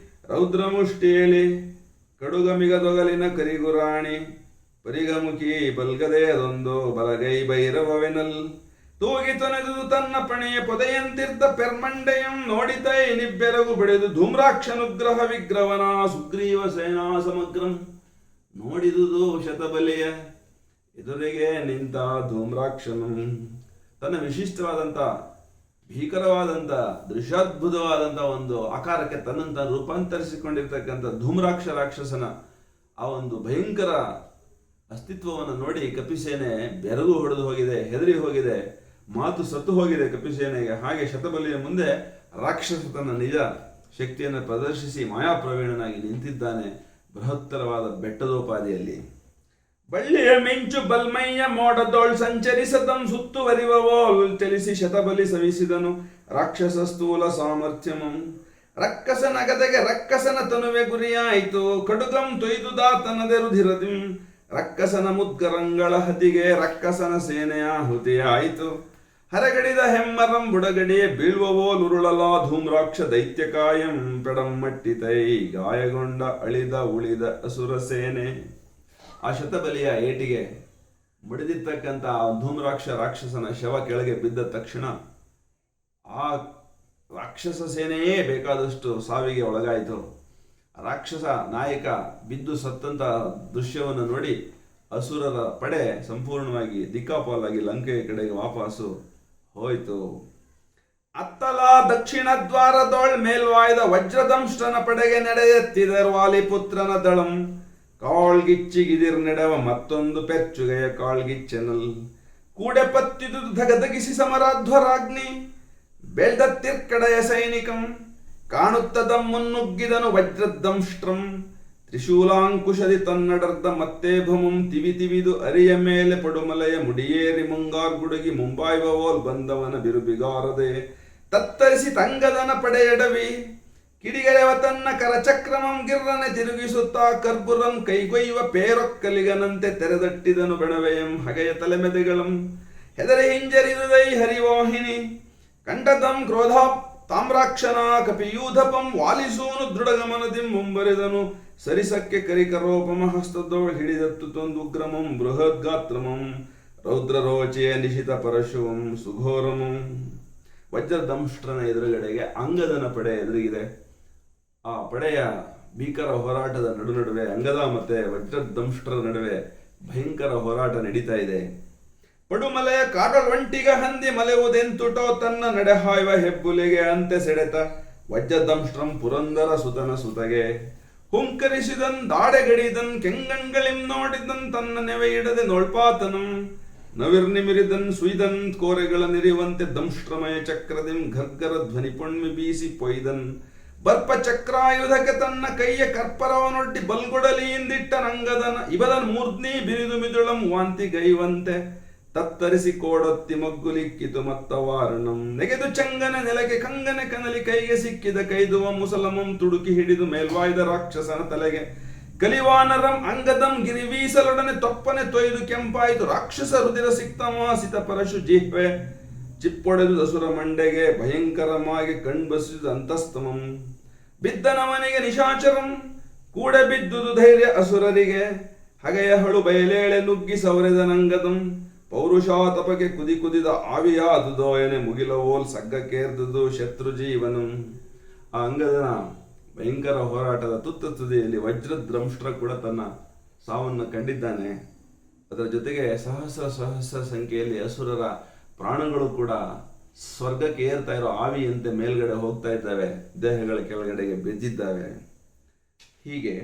ರೌದ್ರಮುಷ್ಟಿಯಲಿ ಕಡುಗಮಿಗದೊಗಲಿನ ಕರಿಗುರಾಣಿ ಪರಿಗಮುಖಿ ಬಲ್ಗದೆಯದೊಂದು ಬಲಗೈ ಭೈರವವೆನಲ್ ತೂಗಿ ತೊನೆದುದು ತನ್ನ ಪಣೆಯ ಪೊದೆಯಂತಿರ್ದ ಪೆರ್ಮಂಡೆಯಂ ನೋಡಿತೈ ನಿಬ್ಬೆರಗು ಬಡಿದು ಧೂಮ್ರಾಕ್ಷನುಗ್ರಹ ವಿಗ್ರವನ ಸುಗ್ರೀವ ಸೇನಾ ಸಮಗ್ರಂ ನೋಡಿದುದು ಶತಬಲಿಯ ಎದುರಿಗೆ ನಿಂತ ಧೂಮ್ರಾಕ್ಷನು ತನ್ನ ವಿಶಿಷ್ಟವಾದಂಥ ಭೀಕರವಾದಂಥ ದೃಶ್ಯಾದ್ಭುತವಾದಂಥ ಒಂದು ಆಕಾರಕ್ಕೆ ತನ್ನಂತ ರೂಪಾಂತರಿಸಿಕೊಂಡಿರ್ತಕ್ಕಂಥ ಧೂಮ್ರಾಕ್ಷ ರಾಕ್ಷಸನ ಆ ಒಂದು ಭಯಂಕರ ಅಸ್ತಿತ್ವವನ್ನು ನೋಡಿ ಕಪಿಸೇನೆ ಬೆರಗು ಹೊಡೆದು ಹೋಗಿದೆ, ಹೆದರಿ ಹೋಗಿದೆ, ಮಾತು ಸತ್ತು ಹೋಗಿದೆ ಕಪಿಸೇನೆಗೆ. ಹಾಗೆ ಶತಬಲಿಯ ಮುಂದೆ ರಾಕ್ಷಸ ತನ್ನ ನಿಜ ಶಕ್ತಿಯನ್ನು ಪ್ರದರ್ಶಿಸಿ ಮಾಯಾಪ್ರವೀಣನಾಗಿ ನಿಂತಿದ್ದಾನೆ ಬೃಹತ್ತರವಾದ ಬೆಟ್ಟದೋಪಾದಿಯಲ್ಲಿ. ಬಳ್ಳಿಯ ಮಿಂಚು ಬಲ್ಮಯ್ಯ ಮೋಡದೋಳ್ ಸಂಚರಿಸದಂ ಸುತ್ತುವರಿವವೋಲ್ ಚಲಿಸಿ ಶತಬಲಿ ಸವಿಸಿದನು ರಾಕ್ಷಸ ಸ್ಥೂಲ ಸಾಮರ್ಥ್ಯಮಂ. ರಕ್ಕಸ ನಗದೆಗೆ ರಕ್ಕಸನ ತನುವೆ ಗುರಿಯಾಯಿತು, ಕಡುಗಂ ತೊಯ್ದುದಾತನದೆ ರುಧಿರದಿಂ. ರಕ್ಕಸನ ಮುದ್ಗರಂಗಳ ಹತಿಗೆ ರಕ್ಕಸನ ಸೇನೆಯ ಹುತಿಯಾಯಿತು. ಹರಗಡಿದ ಹೆಮ್ಮರಂ ಬುಡಗಡಿಯೇ ಬೀಳ್ವವೋಲುರುಳಲ ಧೂಮ್ರಾಕ್ಷ ದೈತ್ಯಕಾಯಂ ಪೆಡಂ ಮಟ್ಟಿತೈ. ಗಾಯಗೊಂಡ ಅಳಿದ ಉಳಿದ ಅಸುರ ಸೇನೆ. ಆ ಶತಬಲಿಯ ಏಟಿಗೆ ಮುಡಿದಿರ್ತಕ್ಕಂಥ ಧೂಮ್ರಾಕ್ಷ ರಾಕ್ಷಸನ ಶವ ಕೆಳಗೆ ಬಿದ್ದ ತಕ್ಷಣ ಆ ರಾಕ್ಷಸ ಸೇನೆಯೇ ಬೇಕಾದಷ್ಟು ಸಾವಿಗೆ ಒಳಗಾಯಿತು. ರಾಕ್ಷಸ ನಾಯಕ ಬಿದ್ದು ಸತ್ತಂತ ದೃಶ್ಯವನ್ನು ನೋಡಿ ಅಸುರರ ಪಡೆ ಸಂಪೂರ್ಣವಾಗಿ ದಿಕ್ಕಾಪಾಲಾಗಿ ಲಂಕೆಯ ಕಡೆಗೆ ವಾಪಸ್ಸು ಹೋಯಿತು. ಅತ್ತಲ ದಕ್ಷಿಣ ದ್ವಾರದೊಳ್ ಮೇಲ್ವಾಯ್ದ ವಜ್ರದಂಷ್ಟನ ಪಡೆಗೆ ನಡೆಯೆತ್ತಿದರು ವಾಲಿಪುತ್ರನ ದಳಂ. ಕಾಳ್ಗಿಚ್ಚಿಗಿದಿರ್ ನೆಡವ ಮತ್ತೊಂದು ಪೆಚ್ಚುಗೆಯ ಕಾಳ್ಗಿಚ್ಚೆನಲ್. ಕೂಡೆ ಪತ್ತಿದು ಧಗಧಗಿಸಿ ಸಮರಾಧ್ವರಾಗ್ನಿ ಬೆಳ್ದತ್ತಿರ್ಕಡೆಯ ಸೈನಿಕಂ. ಕಾಣುತ್ತದಂ ಮುನ್ನುಗ್ಗಿದನು ವಜ್ರದಂಷ್ಟ್ರಂ. ತ್ರಿಶೂಲಾಂಕುಶದಿ ತನ್ನಡರ್ದ ಮತ್ತೆ ಭಮಂ ತಿವಿ ತಿವಿದು ಅರಿಯ ಮೇಲೆ ಪಡುಮಲೆಯ ಮುಡಿಯೇರಿ ಮುಂಗಾರ್ಗುಡುಗಿ ಮುಂಬಾಯ್ವೋಲ್ ಬಂದವನ ಬಿರುಬಿಗಾರದೆ ತತ್ತರಿಸಿ ತಂಗದನ ಪಡೆಯಡವಿ. ಕಿಡಿಗೆರೆವ ತನ್ನ ಕರಚಕ್ರಮಂ ಗಿರ್ರನೆ ತಿರುಗಿಸುತ್ತಾ ಕರ್ಪುರಂ ಕೈಗೊಯ್ಯುವ ಪೇರೊಕ್ಕಲಿಗನಂತೆ ತೆರೆದಟ್ಟಿದನು ಬೆಣವೆಯಂ ಹಗೆಯ ತಲೆಮೆದೆಗಳಂ. ಹೆದರಿ ಹಿಂಜರಿದುದೈ ಹರಿವಾಹಿನಿ ಕಂಠದಂ ಕ್ರೋಧ ತಾಮ್ರಾಕ್ಷನ ಕಪಿಯೂಧಪಂ. ವಾಲಿಸೂನು ದೃಢಗಮನದಿಂ ಮುಂಬರಿದನು ಸರಿಸಕ್ಕೆ ಕರಿಕರೋಪಮ ಹಸ್ತದೋಳ್ ಹಿಡಿದತ್ತು ತೊಂದುಗ್ರಮಂ ಬೃಹದ್ಗಾತ್ರಮಂ. ರೌದ್ರರೋಚೆಯ ನಿಶಿತ ಪರಶುವಂ ಸುಘೋರಮಂ. ವಜ್ರದಂಷ್ಟ್ರನ ಎದುರುಗಡೆಗೆ ಅಂಗದನ ಪಡೆ ಎದುರಿಗಿದೆ. ಆ ಪಡೆಯ ಭೀಕರ ಹೋರಾಟದ ನಡುವೆ ಅಂಗದ ಮತ್ತೆ ವಜ್ರದಂಷ್ಟ್ರ ನಡುವೆ ಭಯಂಕರ ಹೋರಾಟ ನಡೀತಾ ಇದೆ. ಪಡುಮಲೆಯ ಕಾಡೊಳ್ವಂಟಿಗ ಹಂದಿ ಮಲೆವುದೆಂತುಟೋ ತನ್ನ ನಡೆಹಾಯುವ ಹೆಬ್ಬುಲಿಗೆ ಅಂತೆ ಸೆಳೆತ. ವಜ್ರದಂಷ್ಟ್ರಂ ಪುರಂದರ ಸುತನ ಸುತಗೆ ಹುಂಕರಿಸಿದನ್ ದಾಡೆಗಡಿದನ್ ಕೆಂಗಣ್ಗಳಿಂ ನೋಡಿದನ್ ತನ್ನ ನೆವೆ ಇಡದೆ ನೋಳ್ಪಾತನಂ. ನವಿರ್ನಿಮಿರಿದನ್ ಸುಯ್ದನ್ ಕೋರೆಗಳ ನಿರಿವಂತೆ ದಂಷ್ಟ್ರಮಯ ಚಕ್ರದಿಂ ಘರ್ಗರ ಧ್ವನಿ ಪೊಣ್ಮಿ ಬೀಸಿ ಪೊಯ್ದನ್. ಬರ್ಪ ಚಕ್ರಾಯುಧಕ್ಕೆ ತನ್ನ ಕೈಯ ಕರ್ಪರವನೊಡ್ಡಿ ಬಲ್ಗೊಡಲಿಯಿಂದಿಟ್ಟ ನಂಗದನ. ಇವದನ್ ಮೂರ್ಧ್ನಿ ಬಿರಿದು ಮಿದುಳಂ ವಾಂತಿ ಗೈವಂತೆ ತತ್ತರಿಸಿ ಕೋಡೊತ್ತಿ ಮಗ್ಗುಲಿಕ್ಕಿತು ಮತ್ತವಾರಣಂ. ನೆಗೆದು ಚಂಗನ ನೆಲಕ್ಕೆ ಕಂಗನೆ ಕನಲಿ ಕೈಗೆ ಸಿಕ್ಕಿದ ಕೈದುವ ಮುಸಲಮಂ ತುಡುಕಿ ಹಿಡಿದು ಮೇಲ್ವಾಯ್ದ ರಾಕ್ಷಸನ ತಲೆಗೆ. ಕಲಿವಾನರಂ ಅಂಗದಂ ಗಿರಿವೀಸಲೊಡನೆ ತೊಪ್ಪನೆ ತೊಯ್ದು ಕೆಂಪಾಯಿತು ರಾಕ್ಷಸ ರುದಿರ ಸಿಕ್ತಮಾಸಿತ ಪರಶು ಜಿಹ್ವೆ. ಚಿಪ್ಪೊಡೆದು ದಸುರ ಮಂಡೆಗೆ ಭಯಂಕರವಾಗಿ ಕಣ್ಬಸಿದ ಅಂತಸ್ತಮಂ. ಬಿದ್ದನವನಿಗೆ ನಿಶಾಚರಂ ಕೂಡೆ ಬಿದ್ದುದು ಧೈರ್ಯ ಅಸುರರಿಗೆ. ಹಗೆಯ ಹಳು ಬಯಲೇಳೆ ನುಗ್ಗಿ ಸವರೆದ ನಂಗದಂ. ಪೌರುಷಾತಪಕ್ಕೆ ಕುದಿ ಕುದಿದ ಆವಿಯಾದುದೋಯನೆ ಮುಗಿಲವೋಲ್ ಸಗ್ಗಕ್ಕೇರ್ದುದು ಶತ್ರು ಜೀವನಂ. ಆ ಅಂಗದನ ಭಯಂಕರ ಹೋರಾಟದ ತುತ್ತ ತುದಿಯಲ್ಲಿ ವಜ್ರದ್ರಂಷ್ಟ್ರ ಕೂಡ ತನ್ನ ಸಾವನ್ನು ಕಂಡಿದ್ದಾನೆ. ಅದರ ಜೊತೆಗೆ ಸಹಸ್ರ ಸಹಸ್ರ ಸಂಖ್ಯೆಯಲ್ಲಿ ಅಸುರರ ಪ್ರಾಣಗಳು ಕೂಡ ಸ್ವರ್ಗಕ್ಕೆ ಏರ್ತಾ ಇರೋ ಆವಿಯಂತೆ ಮೇಲ್ಗಡೆ ಹೋಗ್ತಾ ಇದ್ದಾವೆ, ದೇಹಗಳ ಕೆಳಗಡೆಗೆ ಬಿದ್ದಿದ್ದಾವೆ. ಹೀಗೆ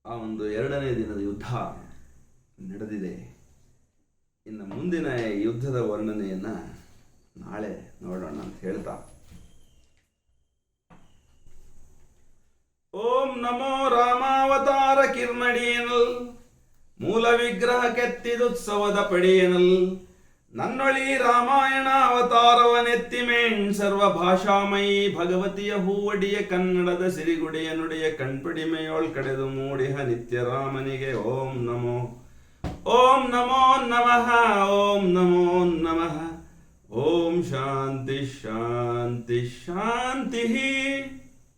ಆ ಒಂದು 2ನೇ ದಿನದ ಯುದ್ಧ ನಡೆದಿದೆ. ಇನ್ನು ಮುಂದಿನ ಯುದ್ಧದ ವರ್ಣನೆಯನ್ನ ನಾಳೆ ನೋಡೋಣ ಅಂತ ಹೇಳ್ತಾ, ಓಂ ನಮೋ ರಾಮಾವತಾರ ಕಿರ್ನಡಿಯನಲ್ ಮೂಲ ವಿಗ್ರಹ ಕೆತ್ತಿದುತ್ಸವದ ಪಡಿಯನಲ್ ನನ್ನೊಳಿ ರಾಮಾಯಣ ಅವತಾರವನೆತ್ತಿಮೇಣ್ ಸರ್ವ ಭಾಷಾಮಯಿ ಭಗವತಿಯ ಹೂವಡಿಯ ಕನ್ನಡದ ಸಿರಿಗುಡಿಯ ನುಡಿಯ ಕಣ್ಪಡಿಮೆಯೋಳ್ ಕಡೆದು ಮೂಡಿಹ ನಿತ್ಯ ರಾಮನಿಗೆ ಓಂ ನಮೋ ನಮಃ ಓಂ ನಮೋ ನಮಃ. ಓಂ ಶಾಂತಿ ಶಾಂತಿ ಶಾಂತಿ.